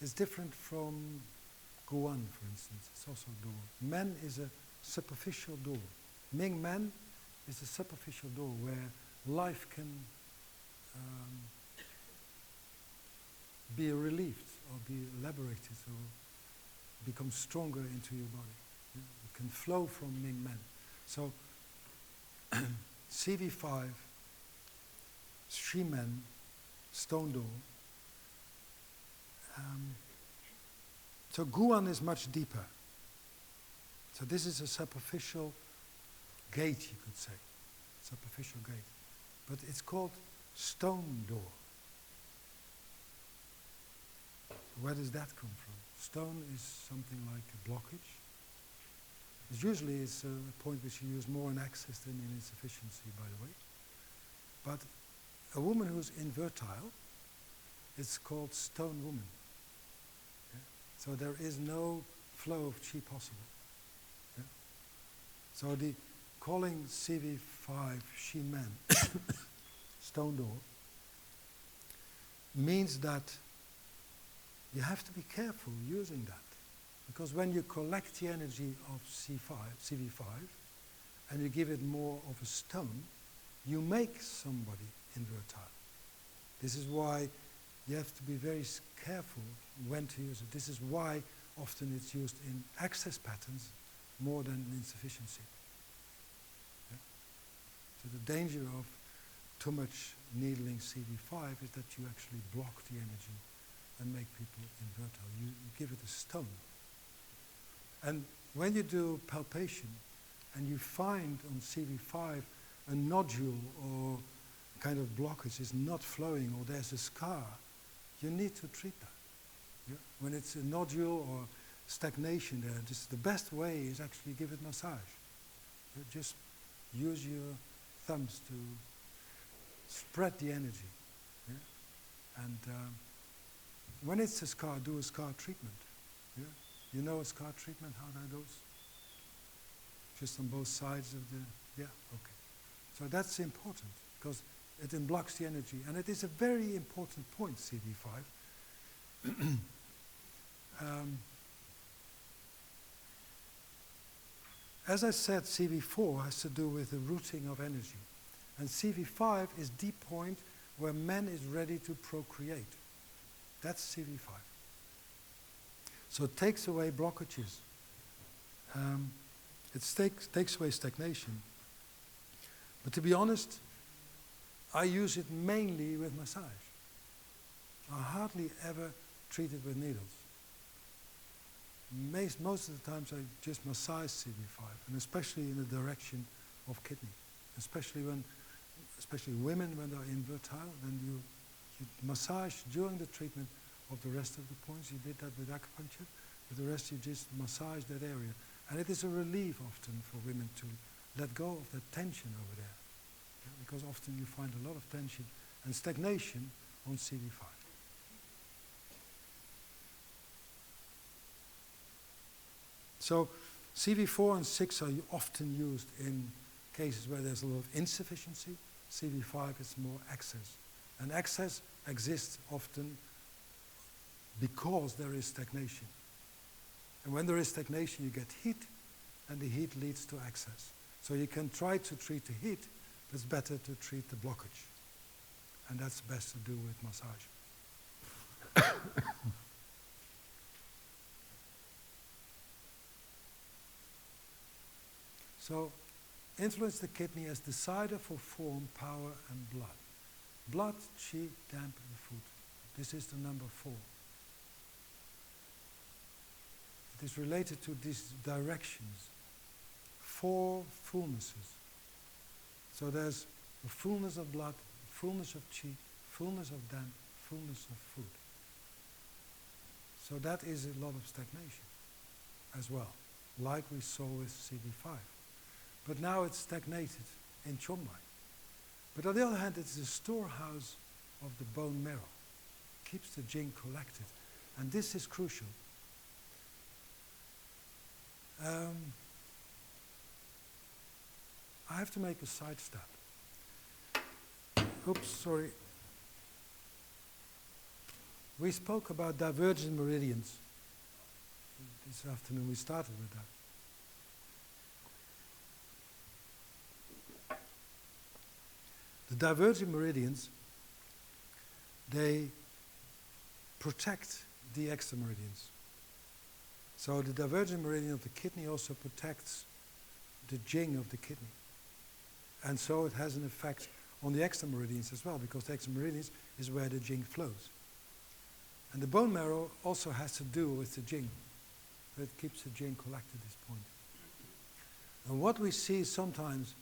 it's different from Guan, for instance. It's also door. Men is a superficial door. Ming Men is a superficial door where life can be relieved or be elaborated or become stronger into your body. Yeah? It can flow from Ming Men. So CV5, Shi Men, stone door. So Guan is much deeper. So this is a superficial gate, you could say. Superficial gate. But it's called stone door. Where does that come from? Stone is something like a blockage. It usually is a point which you use more in access than in insufficiency, by the way. But a woman who's infertile, it's called stone woman. Yeah? So there is no flow of qi possible. Yeah? So the calling CV5 Shi Men stone door means that you have to be careful using that. Because when you collect the energy of CV5, and you give it more of a stone, you make somebody infertile. This is why you have to be very careful when to use it. This is why often it's used in access patterns more than in insufficiency. Yeah? So the danger of too much needling CV5 is that you actually block the energy and make people infertile. You give it a stone. And when you do palpation and you find on CV5 a nodule or kind of blockage is not flowing or there's a scar, you need to treat that. Yeah? When it's a nodule or stagnation there, the best way is actually give it massage. You just use your thumbs to spread the energy. Yeah? And when it's a scar, do a scar treatment. Yeah? You know a scar treatment, how that goes? Just on both sides of the, yeah, okay. So that's important, because it unblocks the energy. And it is a very important point, CV5. As I said, CV4 has to do with the routing of energy. And CV5 is the point where man is ready to procreate. That's CV5. So it takes away blockages. It takes away stagnation. But to be honest, I use it mainly with massage. I hardly ever treat it with needles. Most of the times I just massage CV5, and especially in the direction of kidney. Especially women when they're infertile, then you massage during the treatment of the rest of the points. You did that with acupuncture. With the rest you just massage that area. And it is a relief often for women to let go of that tension over there. Yeah, because often you find a lot of tension and stagnation on CV5. So CV4 and 6 are often used in cases where there's a lot of insufficiency. CV5 is more excess. And excess exists often because there is stagnation. And when there is stagnation, you get heat, and the heat leads to excess. So you can try to treat the heat, but it's better to treat the blockage. And that's best to do with massage. So, influence the kidney as decider for form, power, and blood. Blood, qi, damp, and food. This is the number 4. It is related to these directions. 4 fullnesses. So there's the fullness of blood, fullness of qi, fullness of damp, fullness of food. So that is a lot of stagnation as well, like we saw with CV5. But now it's stagnated in chong. But on the other hand, it's the storehouse of the bone marrow. Keeps the jing collected. And this is crucial. I have to make a side step. Oops, sorry. We spoke about divergent meridians. This afternoon we started with that. The divergent meridians, they protect the extra meridians. So the divergent meridian of the kidney also protects the jing of the kidney. And so it has an effect on the extra meridians as well, because the extra meridians is where the jing flows. And the bone marrow also has to do with the jing. It keeps the jing collected at this point. And what we see sometimes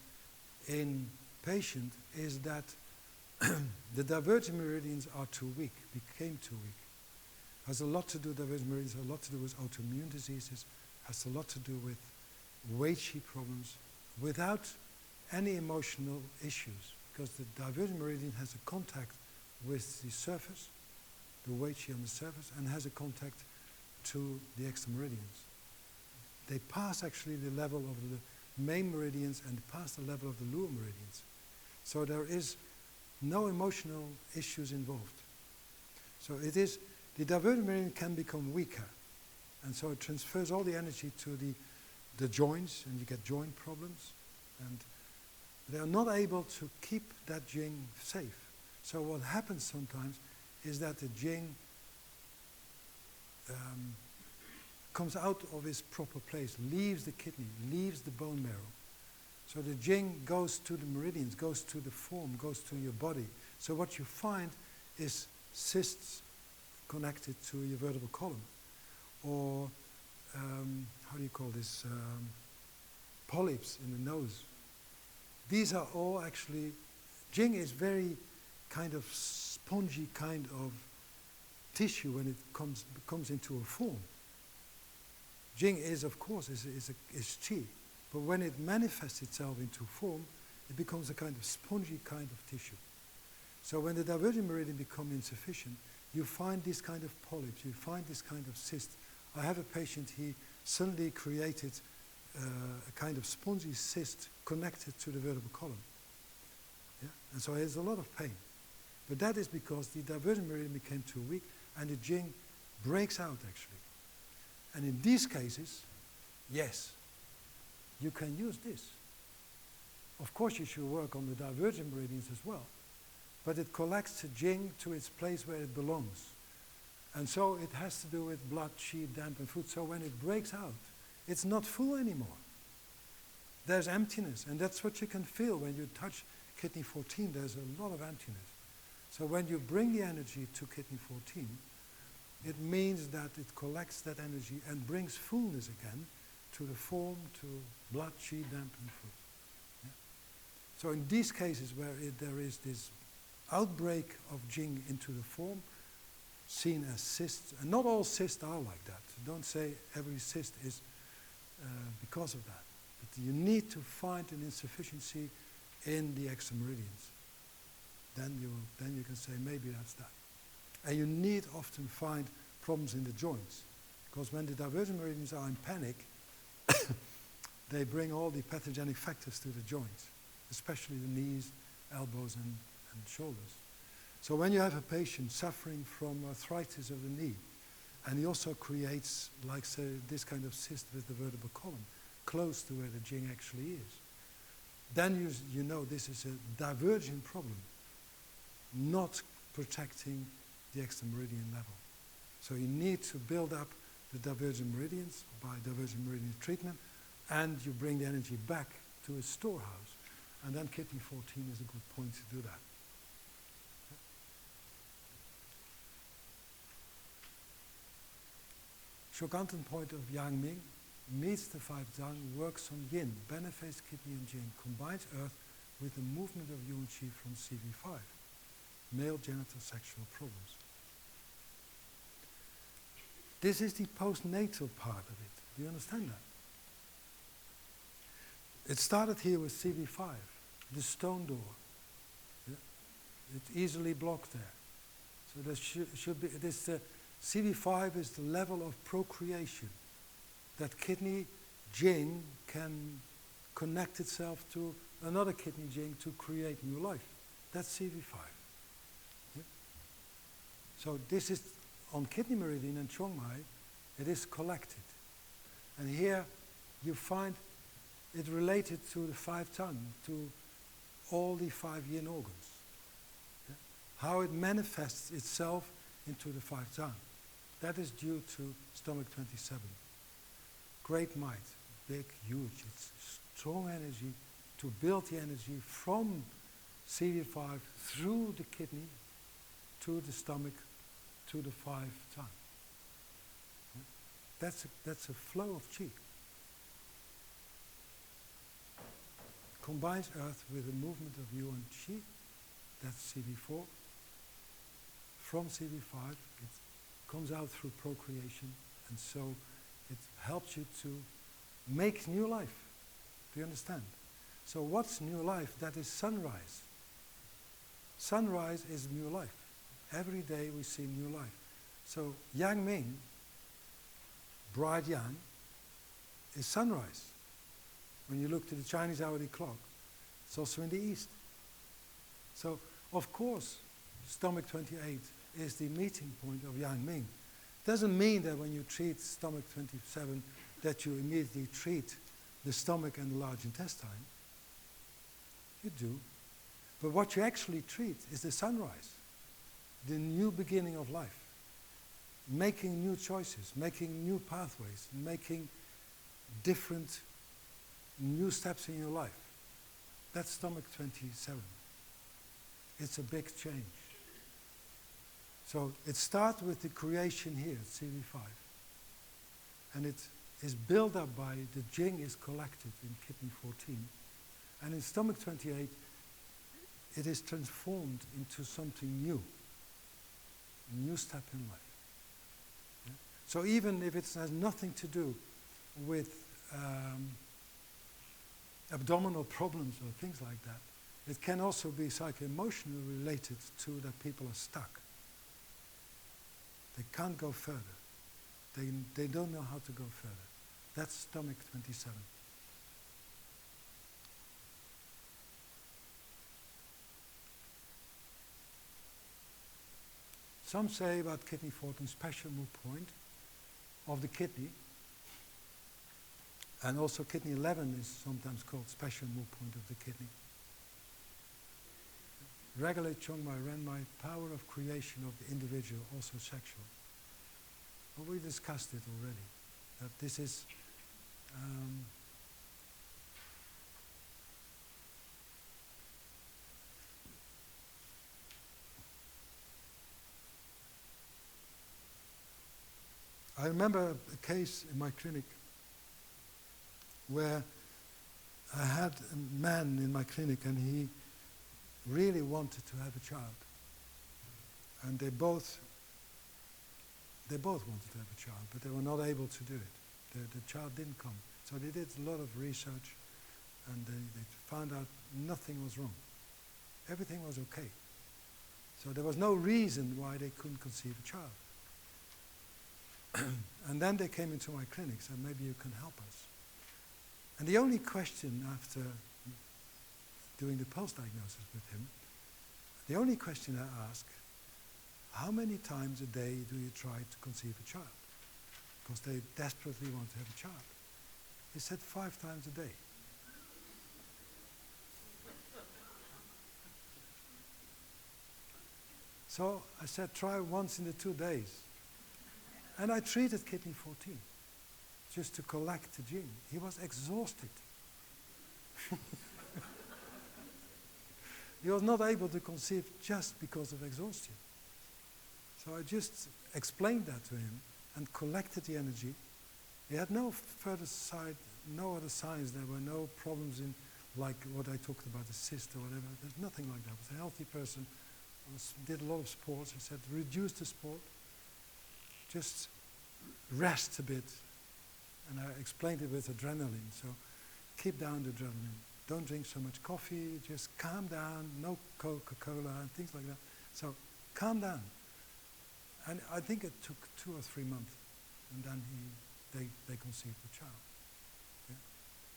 in patients is that the divergent meridians are too weak, became too weak. Has a lot to do, divergent meridians have a lot to do with autoimmune diseases, has a lot to do with weight sheet problems, without any emotional issues, because the divergent meridian has a contact with the surface, the weight sheet on the surface, and has a contact to the extra meridians. They pass actually the level of the main meridians and pass the level of the lower meridians. So there is no emotional issues involved. So it is, the divergent meridian can become weaker, and so it transfers all the energy to the joints, and you get joint problems, and they are not able to keep that jing safe. So what happens sometimes is that the jing comes out of its proper place, leaves the kidney, leaves the bone marrow. So the jing goes to the meridians, goes to the form, goes to your body. So what you find is cysts connected to your vertebral column, or how do you call this, polyps in the nose. These are all actually, jing is very kind of spongy kind of tissue when it comes into a form. Jing is, of course, is chi, but when it manifests itself into form, it becomes a kind of spongy kind of tissue. So when the divergent meridian becomes insufficient, you find this kind of polyps, you find this kind of cyst. I have a patient, he suddenly created a kind of spongy cyst connected to the vertebral column. Yeah? And so he has a lot of pain. But that is because the divergent meridian became too weak and the jing breaks out actually. And in these cases, yes, you can use this. Of course you should work on the divergent meridians as well, but it collects the jing to its place where it belongs. And so it has to do with blood, qi, damp and food. So when it breaks out, it's not full anymore. There's emptiness, and that's what you can feel when you touch kidney 14. There's a lot of emptiness. So when you bring the energy to kidney 14, it means that it collects that energy and brings fullness again to the form, to blood, qi, damp and food. Yeah? So in these cases where there is this outbreak of jing into the form, seen as cysts, and not all cysts are like that. Don't say every cyst is because of that. But you need to find an insufficiency in the extra meridians. Then you can say maybe that's that. And you need often find problems in the joints, because when the divergent meridians are in panic, they bring all the pathogenic factors to the joints, especially the knees, elbows and shoulders. So when you have a patient suffering from arthritis of the knee, and he also creates, like say, this kind of cyst with the vertebral column, close to where the jing actually is, then you know this is a divergent problem, not protecting the extra meridian level. So you need to build up the divergent meridians by divergent meridian treatment, and you bring the energy back to its storehouse. And then kidney 14 is a good point to do that. Shokanten point of Yang Ming meets the five Zhang, works on yin, benefits kidney and jing, combines earth with the movement of yuan qi from CV5, male genital sexual problems. This is the postnatal part of it. Do you understand that? It started here with CV5, the stone door. Yeah? It's easily blocked there. So there should be this CV5 is the level of procreation. That kidney jing can connect itself to another kidney jing to create new life. That's CV5. Yeah? So this is on kidney meridian and chong mai, it is collected. And here you find it related to the 5 tongue, to all the 5 yin organs. Yeah? How it manifests itself into the 5 tongue. That is due to stomach 27. Great might, big, huge. It's strong energy to build the energy from CV5 through the kidney to the stomach to the 5 tongue. Yeah? That's a flow of qi. Combines earth with the movement of yuan qi, that's CV4. From CV5, it comes out through procreation, and so it helps you to make new life. Do you understand? So what's new life? That is sunrise. Sunrise is new life. Every day we see new life. So Yang Ming, bright yang, is sunrise. When you look to the Chinese hourly clock, it's also in the east. So, of course, stomach 28 is the meeting point of Yang Ming. Doesn't mean that when you treat stomach 27 that you immediately treat the stomach and the large intestine. You do. But what you actually treat is the sunrise, the new beginning of life. Making new choices, making new pathways, making different new steps in your life. That's stomach 27. It's a big change. So it starts with the creation here at CV5. And it is built up by the jing is collected in kidney 14. And in stomach 28, it is transformed into something new. A new step in life. Yeah? So even if it has nothing to do with abdominal problems or things like that, it can also be psycho-emotionally related to that people are stuck. They can't go further. They don't know how to go further. That's stomach 27. Some say about kidney 14, special move point of the kidney. And also kidney 11 is sometimes called special move point of the kidney. Regulate chong mai, ren mai, power of creation of the individual, also sexual. Well, we discussed it already, that this is I remember a case in my clinic where I had a man in my clinic and he really wanted to have a child. And they both wanted to have a child, but they were not able to do it. The child didn't come. So they did a lot of research and they found out nothing was wrong. Everything was okay. So there was no reason why they couldn't conceive a child. And then they came into my clinic, said, maybe you can help us. And the only question after doing the pulse diagnosis with him, the only question I asked, how many times a day do you try to conceive a child? Because they desperately want to have a child. He said 5 times a day. So I said, try once in the 2 days. And I treated kidney 14, just to collect the gene. He was exhausted. He was not able to conceive just because of exhaustion. So I just explained that to him and collected the energy. He had no further side, no other signs. There were no problems in, like what I talked about, the cyst or whatever. There's nothing like that. He was a healthy person, did a lot of sports. I said, reduce the sport, just rest a bit. And I explained it with adrenaline. So keep down the adrenaline. Don't drink so much coffee, just calm down, no Coca-Cola and things like that. So calm down. And I think it took 2 or 3 months, and then they conceived the child. Yeah.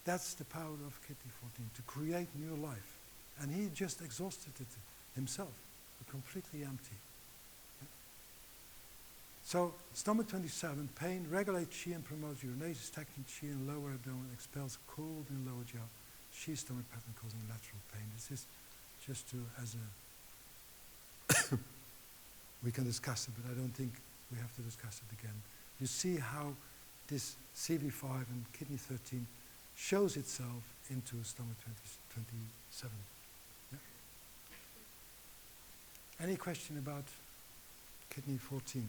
That's the power of kidney 14, to create new life. And he just exhausted it himself, completely empty. Yeah. So, stomach 27, pain, regulate chi and promotes urinations, stagnant chi in lower abdomen, expels cold in lower jaw, chi stomach pattern causing lateral pain. This is just to, as a, we can discuss it, but I don't think we have to discuss it again. You see how this CV5 and kidney 13 shows itself into stomach 27. Yeah? Any question about kidney 14?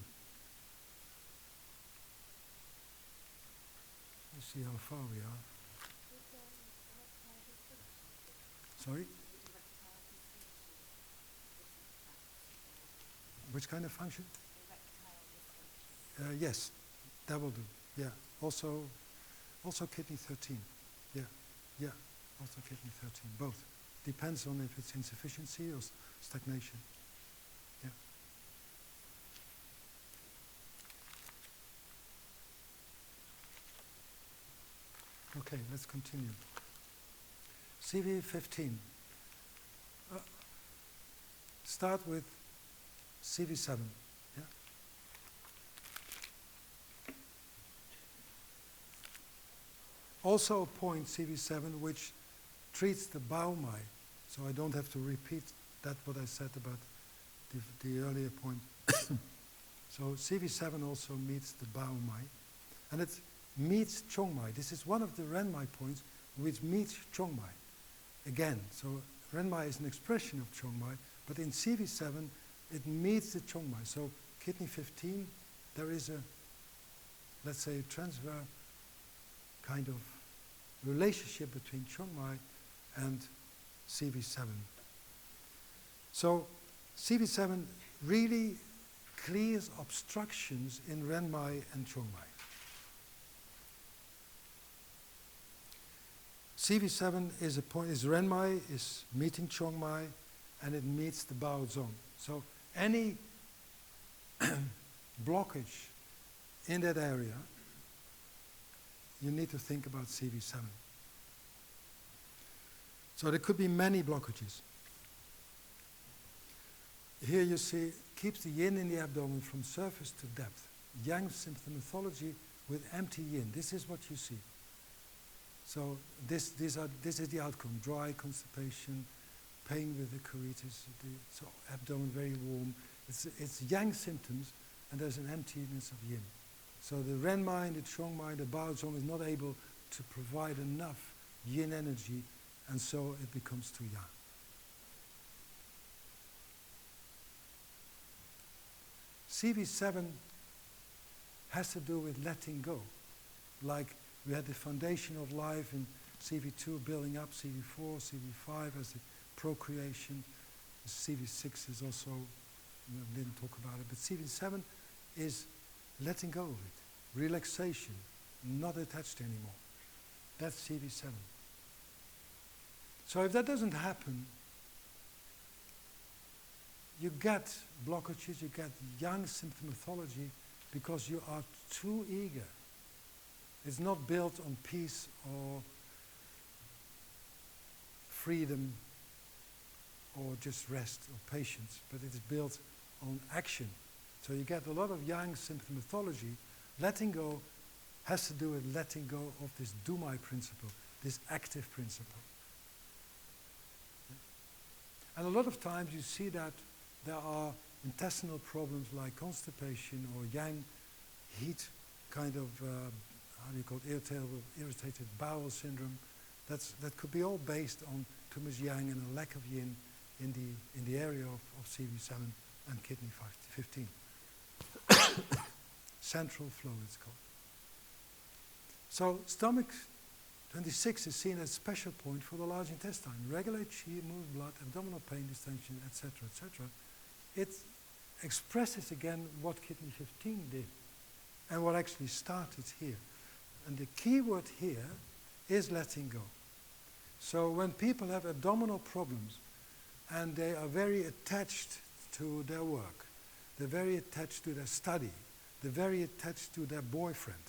Let's see how far we are. Sorry? Which kind of function? Yes, that will do. Yeah. Also kidney 13. Yeah. Yeah. Also kidney 13. Both. Depends on if it's insufficiency or stagnation. Yeah. Okay, let's continue. CV15. Start with CV7. Yeah. Also a point, CV7, which treats the baomai. So I don't have to repeat that what I said about the earlier point. So CV7 also meets the baomai. And it meets chongmai. This is one of the renmai points which meets chongmai. Again, so renmai is an expression of chongmai, but in CV7 it meets the chongmai. So kidney 15, there is a, let's say, transfer kind of relationship between chongmai and CV7. So CV7 really clears obstructions in renmai and chongmai. CV7 is a point, is renmai, is meeting chongmai, and it meets the bao zong. So any blockage in that area, you need to think about CV7. So there could be many blockages. Here you see, keeps the yin in the abdomen from surface to depth. Yang symptomatology with empty yin. This is what you see. So this is the outcome: dry constipation, pain with the coritis, so abdomen very warm. It's yang symptoms, and there's an emptiness of yin. So the renmai, the chongmai, the baozong is not able to provide enough yin energy, and so it becomes too yang. CV7 has to do with letting go. Like we had the foundation of life in CV2 building up, CV4, CV5 as the procreation. CV6 is also, we didn't talk about it, but CV7 is letting go of it, relaxation, not attached anymore. That's CV7. So if that doesn't happen, you get blockages, you get yang symptomatology because you are too eager. It's not built on peace or freedom or just rest or patience, but it is built on action. So you get a lot of yang symptomatology. Letting go has to do with letting go of this Dumai principle, this active principle. And a lot of times you see that there are intestinal problems like constipation or yang heat kind of, how do you call it, irritated bowel syndrome. That could be all based on too much yang and a lack of yin in the area of CV7 and kidney 15. Central flow it's called. So stomach 26 is seen as a special point for the large intestine. Regulate chi, move blood, abdominal pain, distension, etc., etc. It expresses again what kidney 15 did and what actually started here. And the key word here is letting go. So when people have abdominal problems and they are very attached to their work, They're very attached to their study. They're very attached to their boyfriend.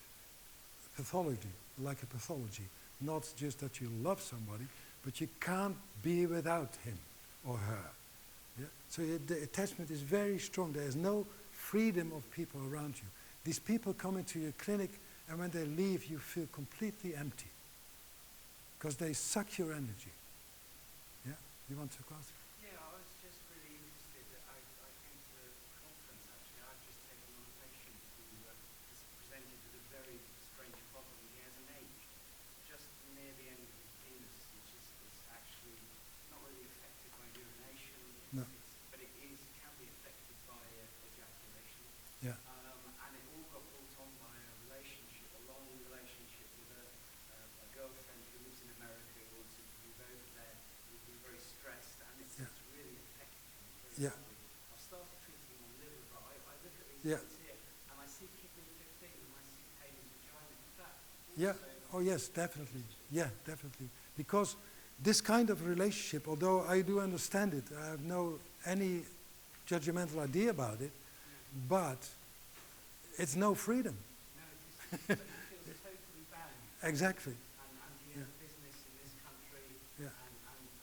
Pathology, like a pathology. Not just that you love somebody, but you can't be without him or her. Yeah? So the attachment is very strong. There is no freedom of people around you. These people come into your clinic, and when they leave, you feel completely empty. Because they suck your energy. Yeah? You want to ask? Yeah, I was just really interested. I came to the conference actually. I've just taken on a patient who has presented with a very strange problem. He has an ache just near the end of his penis, which is actually not really affected by urination, No. but can be affected by ejaculation. Yeah. And it all got brought on by a long relationship with a girlfriend who lives in America who wants him to move over there. He's been very stressed, and it's really affected him very badly. I've started treating him on liver, but I look at these things here, and I see kidney 15, and I see pain in vagina. Is that also Oh yes, definitely. Yeah, definitely. Because this kind of relationship, although I do understand it, I have any judgmental idea about it, but it's no freedom. No, it feels totally bound. Exactly. And he has a business in this country, Yeah. and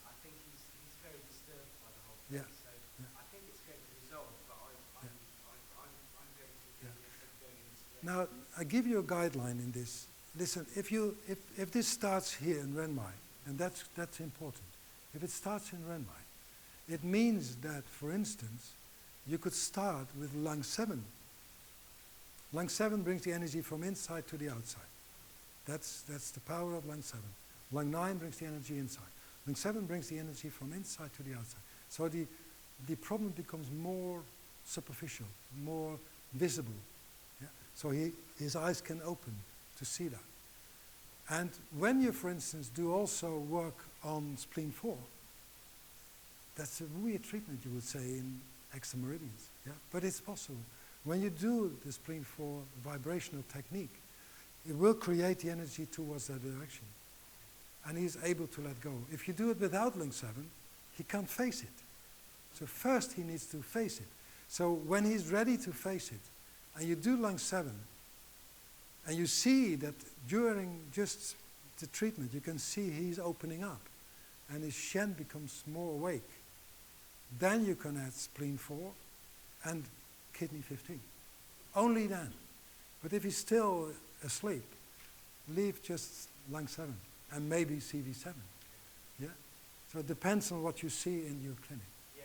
I think he's very disturbed by the whole Yeah. thing. So I think it's going to resolve, but I'm going to be going in this direction. Now, I give you a guideline in this. Listen, if this starts here in Renmai, and that's important, if it starts in Renmai, it means that, for instance, you could start with lung 7. Lung 7 brings the energy from inside to the outside. That's the power of lung 7. Lung 9 brings the energy inside. Lung 7 brings the energy from inside to the outside. So the problem becomes more superficial, more visible. Yeah? So his eyes can open to see that. And when you, for instance, do also work on spleen 4, that's a weird treatment, you would say, in extrameridians. Yeah? But it's possible. When you do the spleen 4 vibrational technique, it will create the energy towards that direction. And he's able to let go. If you do it without lung 7, he can't face it. So first he needs to face it. So when he's ready to face it, and you do lung 7, and you see that during just the treatment, you can see he's opening up, and his shen becomes more awake. Then you can add spleen 4 and kidney 15. Only then. But if he's still asleep, leave just lung 7 and maybe CV7. Yeah? So it depends on what you see in your clinic. Yeah,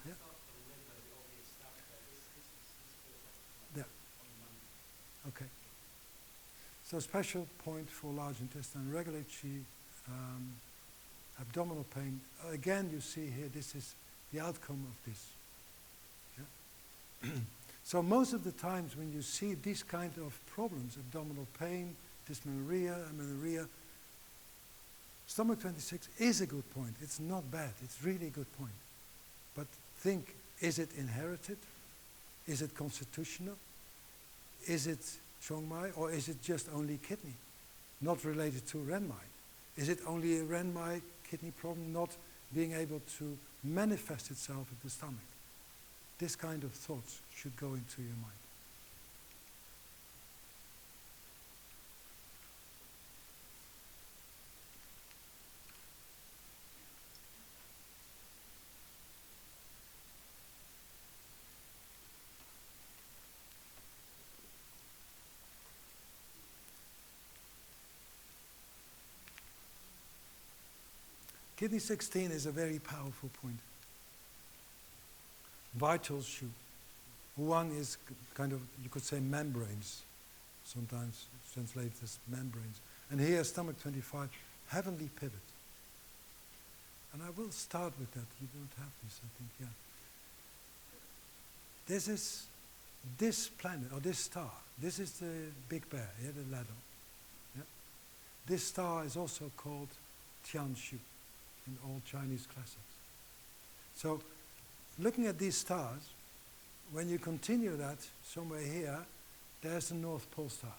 Yeah. I started on the liver, the obvious stuff, but this feels like Yeah. on the money. Okay. So special point for large intestine, regulatory abdominal pain. Again, you see here, this is the outcome of this. Yeah? So most of the times when you see these kind of problems, abdominal pain, dysmenorrhea, amenorrhea, stomach 26 is a good point. It's not bad. It's really a good point. But think, is it inherited? Is it constitutional? Is it chong-mai, or is it just only kidney, not related to renmai? Is it only a renmai kidney problem not being able to manifest itself at the stomach? This kind of thoughts should go into your mind. Kidney 16 is a very powerful point. Vital shoot. Huang is kind of, you could say, membranes. Sometimes it's translated as membranes. And here, stomach 25, heavenly pivot. And I will start with that. You don't have this, I think, yeah. This is this planet, or this star. This is the Big Bear, yeah, the ladder. Yeah? This star is also called Tianshu in all Chinese classics. So, looking at these stars, when you continue that somewhere here, there's the North Pole star.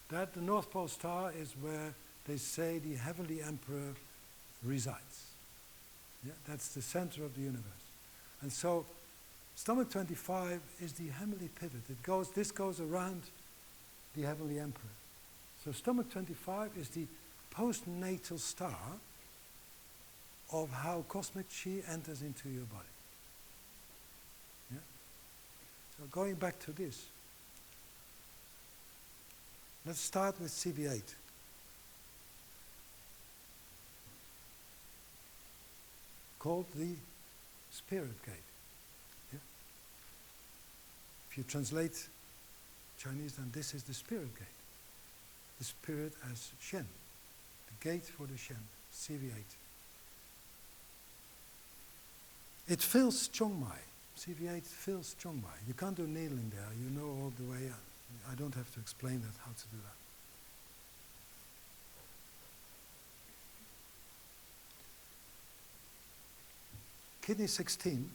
The North Pole star is where they say the heavenly emperor resides. Yeah? That's the center of the universe. And so Stomach 25 is the heavenly pivot. This goes around the heavenly emperor. So stomach 25 is the postnatal star of how cosmic chi enters into your body. Yeah? So going back to this, let's start with CV8. Called the spirit gate. Yeah? If you translate Chinese, then this is the spirit gate. The spirit as Shen. The gate for the Shen, CV8. It fills Chongmai. CV8 fills Chongmai. You can't do needling there. You know all the way. I don't have to explain that, how to do that. Kidney 16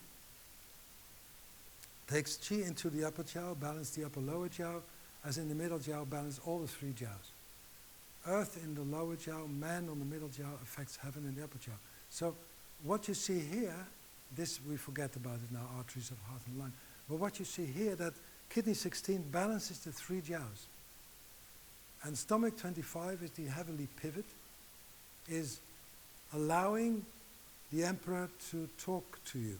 takes chi into the upper jiao, balance the upper lower jiao, as in the middle jiao, balance all the three jiaos. Earth in the lower jiao, man on the middle jiao, affects heaven in the upper jiao. So what you see here, this we forget about it now, arteries of heart and lung. But what you see here, that kidney 16 balances the three jiaos. And stomach 25 is the heavenly pivot, is allowing the emperor to talk to you.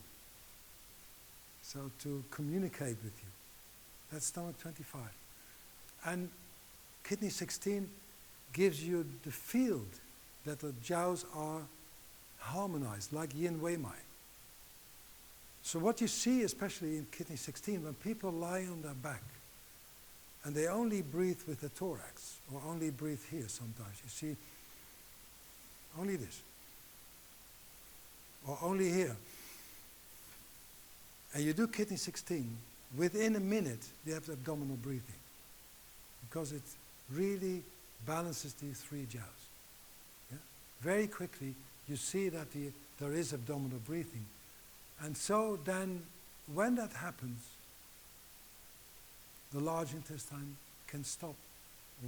So to communicate with you. That's stomach 25. And kidney 16 gives you the field that the jiaos are harmonized, like yin wei mai. So what you see, especially in kidney 16, when people lie on their back, and they only breathe with the thorax, or only breathe here sometimes, you see, only this, or only here. And you do kidney 16, within a minute you have the abdominal breathing, because it really balances these three jiaos. Yeah? Very quickly you see that there is abdominal breathing. And so then, when that happens, the large intestine can stop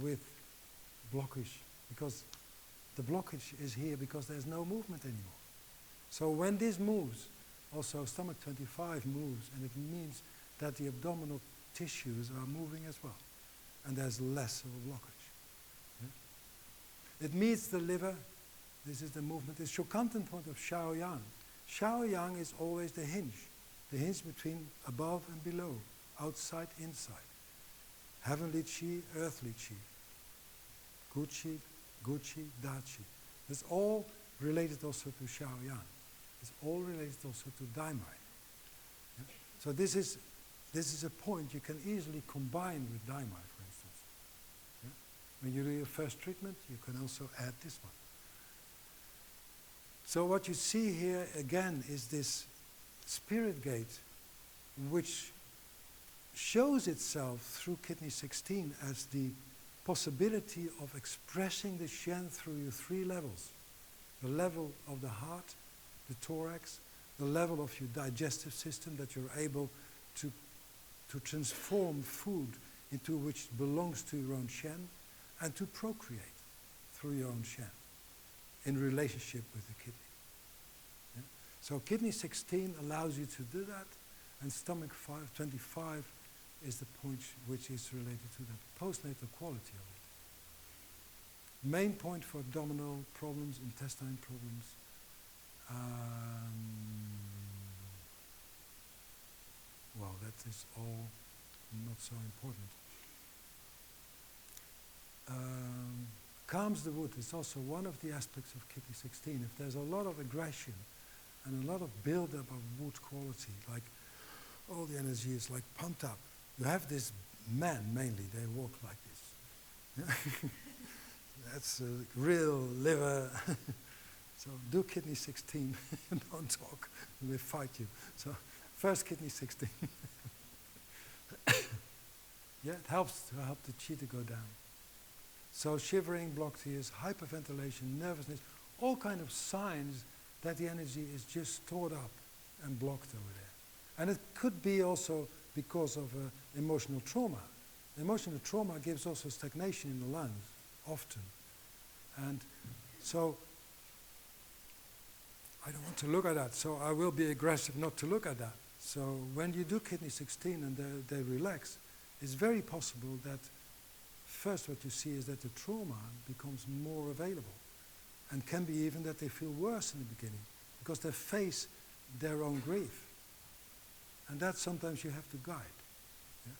with blockage, because the blockage is here because there's no movement anymore. So when this moves, also stomach 25 moves, and it means that the abdominal tissues are moving as well, and there's less of a blockage. Yeah? It meets the liver. This is the movement. It's Shokanten point of Shaoyang. Shaoyang is always the hinge between above and below, outside, inside. Heavenly chi, earthly chi. Gu chi, gu chi, da chi. It's all related also to Shaoyang. It's all related also to Daimai. Yeah? So this is a point you can easily combine with Daimai, for instance. Yeah? When you do your first treatment, you can also add this one. So what you see here again is this spirit gate, which shows itself through kidney 16 as the possibility of expressing the Shen through your three levels. The level of the heart, the thorax, the level of your digestive system, that you're able to transform food into which belongs to your own Shen, and to procreate through your own Shen in relationship with the kidney. Yeah? So kidney 16 allows you to do that, and stomach 25 is the point which is related to the postnatal quality of it. Main point for abdominal problems, intestine problems. Well, that is all not so important. Calms the wood is also one of the aspects of kidney 16. If there's a lot of aggression and a lot of build-up of wood quality, like all the energy is like pumped up. You have this men mainly, they walk like this. That's a real liver. So do kidney 16, don't talk, they fight you. So first kidney 16. Yeah, it helps to help the chi to go down. So shivering, blocked ears, hyperventilation, nervousness, all kind of signs that the energy is just stored up and blocked over there. And it could be also because of emotional trauma. Emotional trauma gives also stagnation in the lungs, often. And so, I don't want to look at that, so I will be aggressive not to look at that. So when you do kidney 16 and they relax, it's very possible that first what you see is that the trauma becomes more available, and can be even that they feel worse in the beginning because they face their own grief. And that sometimes you have to guide. Yeah?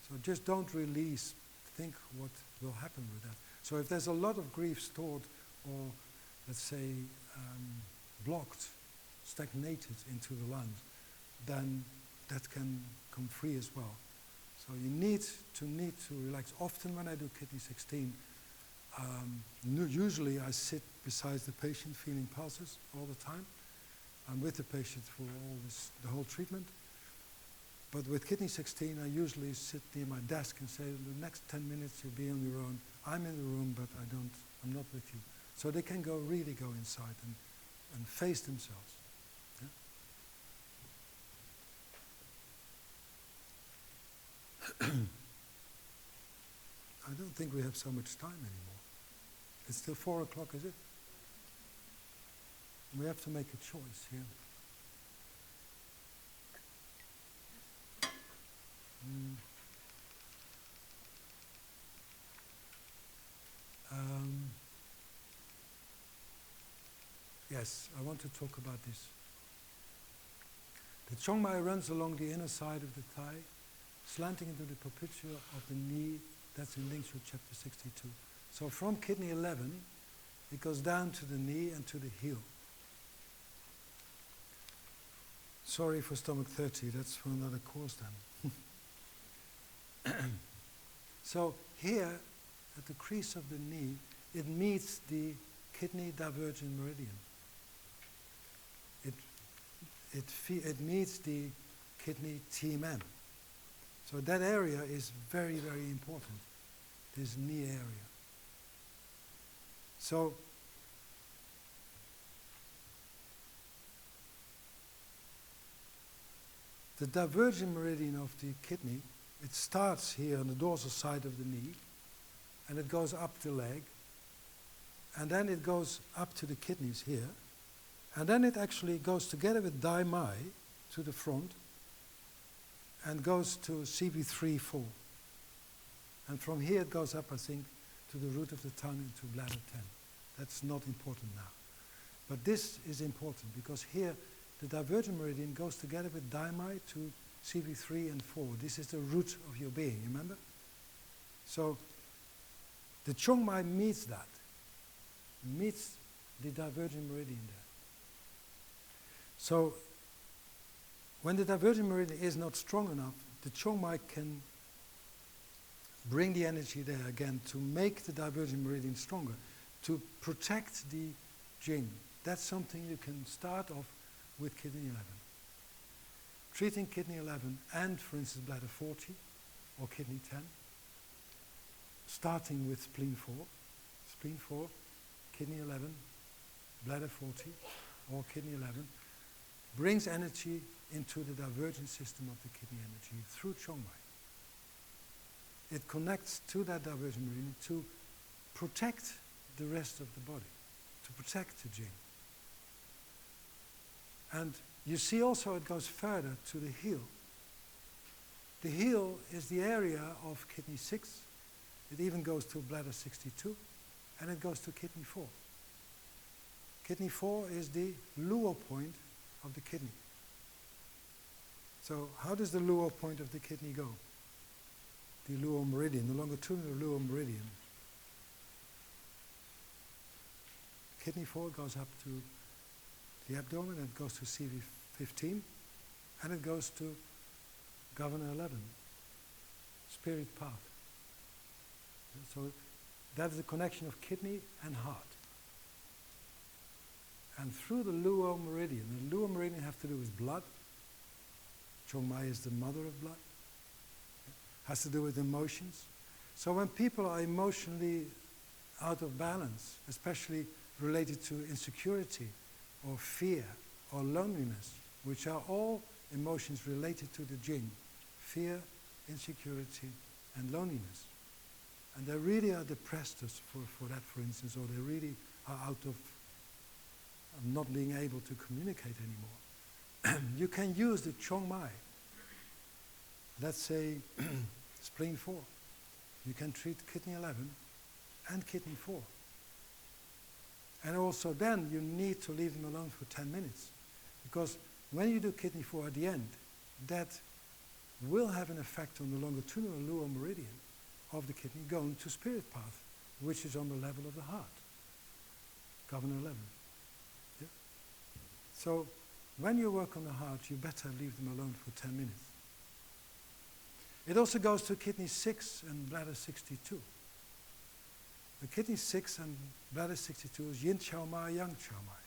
So just don't release, think what will happen with that. So if there's a lot of grief stored or, let's say, blocked, stagnated into the lungs, then that can come free as well. So you need to relax. Often when I do kidney 16, usually I sit beside the patient feeling pulses all the time. I'm with the patient for the whole treatment. But with kidney 16, I usually sit near my desk and say, the next 10 minutes you'll be on your own. I'm in the room, but I'm not with you. So they can really go inside and face themselves. Yeah? I don't think we have so much time anymore. It's still 4 o'clock, is it? We have to make a choice here. Yes, I want to talk about this. The chong runs along the inner side of the thigh, slanting into the perpetua of the knee. That's in Links with chapter 62. So from kidney 11, it goes down to the knee and to the heel. Sorry for stomach 30, that's for another course then. So here, at the crease of the knee, it meets the kidney divergent meridian. It meets the kidney TMM. So that area is very, very important, this knee area. So the divergent meridian of the kidney, it starts here on the dorsal side of the knee, and it goes up the leg, and then it goes up to the kidneys here, and then it actually goes together with Dai Mai to the front, and goes to CB3-4. And from here it goes up, I think, to the root of the tongue into bladder 10. That's not important now. But this is important, because here the divergent meridian goes together with Dai Mai to CB3 and 4. This is the root of your being, remember? So the chong mai meets that, meets the divergent meridian there. So when the divergent meridian is not strong enough, the chong mai can bring the energy there again to make the divergent meridian stronger, to protect the jing. That's something you can start off with kidney 11. Treating kidney 11 and, for instance, bladder 40 or kidney 10, starting with spleen 4, kidney 11, bladder 40 or kidney 11, brings energy into the divergent system of the kidney energy through chong mai. It connects to that divergent meridian to protect the rest of the body, to protect the jing. And you see also it goes further to the heel. The heel is the area of kidney 6. It even goes to bladder 62, and it goes to kidney 4. Kidney 4 is the luo point of the kidney. So how does the luo point of the kidney go? The luo meridian, the longitudinal luo meridian. Kidney 4 goes up to the abdomen, and it goes to CV15, and it goes to Governor 11, spirit path. So that's the connection of kidney and heart. And through the luo meridian, the luo meridian has to do with blood. Chong mai is the mother of blood. Has to do with emotions. So when people are emotionally out of balance, especially related to insecurity or fear or loneliness, which are all emotions related to the jing, fear, insecurity, and loneliness. And they really are depressed for that, for instance, or they really are out of not being able to communicate anymore. you can use the chong mai. Let's say spleen 4. You can treat kidney 11 and kidney 4. And also then you need to leave them alone for 10 minutes. Because when you do kidney 4 at the end, that will have an effect on the longitudinal luo meridian of the kidney going to spirit path, which is on the level of the heart. Governor 11. Yeah? So when you work on the heart, you better leave them alone for 10 minutes. It also goes to kidney 6 and bladder 62. The kidney 6 and bladder 62 is yin chao mai, yang chao mai.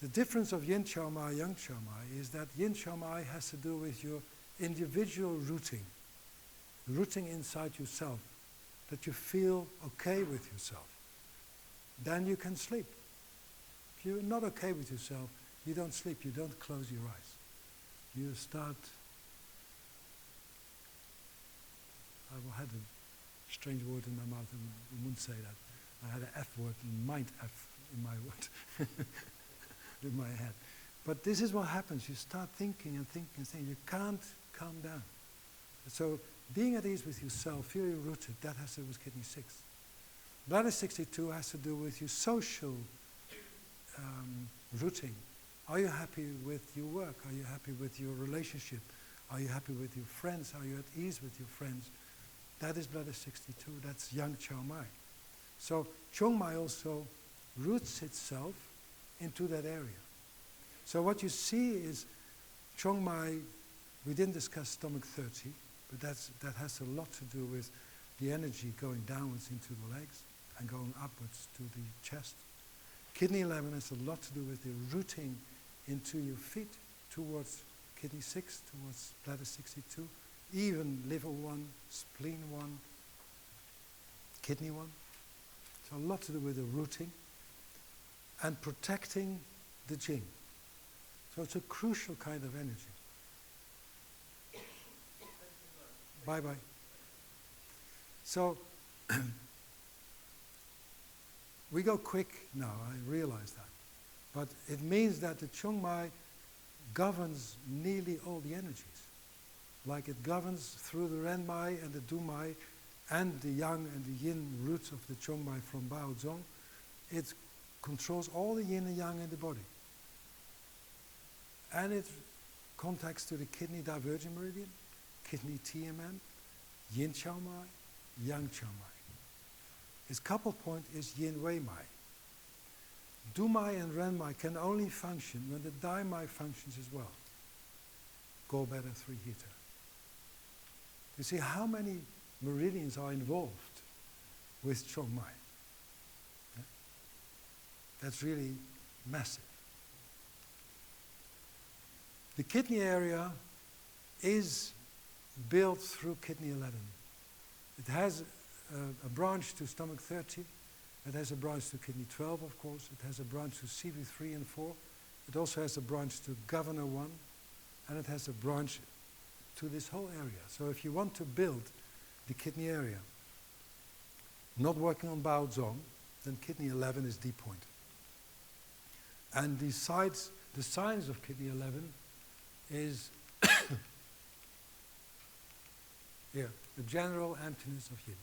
The difference of yin chao mai, yang chao mai is that yin chao mai has to do with your individual rooting inside yourself, that you feel okay with yourself. Then you can sleep. If you're not okay with yourself, you don't sleep, you don't close your eyes. You start... I had a strange word in my mouth, and I wouldn't say that. I had an F word, mind F in my word, in my head. But this is what happens. You start thinking and thinking and thinking. You can't calm down. So being at ease with yourself, feeling rooted, that has to do with kidney 6. Bladder 62 has to do with your social rooting. Are you happy with your work? Are you happy with your relationship? Are you happy with your friends? Are you at ease with your friends? That is bladder 62. That's yang chao mai. So chong mai also roots itself into that area. So what you see is chong mai, we didn't discuss stomach 30, but that has a lot to do with the energy going downwards into the legs and going upwards to the chest. Kidney 11 has a lot to do with the rooting into your feet towards kidney 6, towards bladder 62, even liver 1, spleen 1, kidney 1. So a lot to do with the rooting and protecting the jing. So it's a crucial kind of energy. Bye-bye. So we go quick now, I realize that. But it means that the chong mai governs nearly all the energies. Like it governs through the ren mai and the du mai and the yang and the yin roots of the chong mai from Bao Zong. It controls all the yin and yang in the body. And it contacts to the kidney divergent meridian, kidney TMM, yin chao mai, yang chao mai. Its couple point is yin wei mai. Du mai and ren mai can only function when the dai mai functions as well. Gallbladder 3 heater. You see how many meridians are involved with chong mai. Yeah? That's really massive. The kidney area is built through kidney 11. It has a branch to stomach 30. It has a branch to kidney 12, of course. It has a branch to CV3 and 4. It also has a branch to governor 1. And it has a branch to this whole area. So if you want to build the kidney area, not working on Bao Zong, then kidney 11 is the point. And the signs of kidney 11 is here, the general emptiness of yin.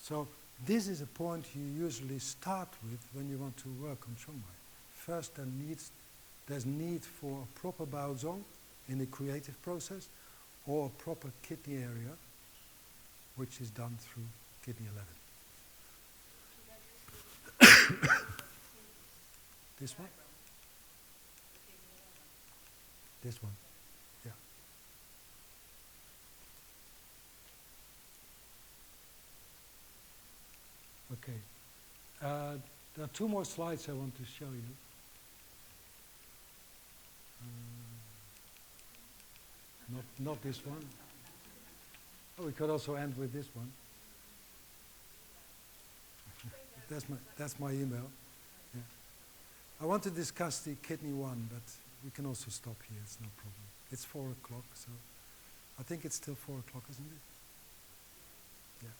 So this is a point you usually start with when you want to work on chong mai. First, there's need for a proper Bao Zong in the creative process, or a proper kidney area, which is done through kidney 11. This one? This one, yeah. Okay. There are 2 more slides I want to show you. Not this one. Oh, we could also end with this one. that's my email. Yeah. I want to discuss the kidney 1, but we can also stop here, it's no problem. It's 4 o'clock, so I think it's still 4 o'clock, isn't it? Yeah.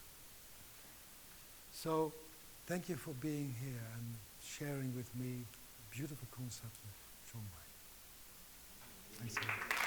So, thank you for being here and sharing with me beautiful concept of chong. Thanks a lot.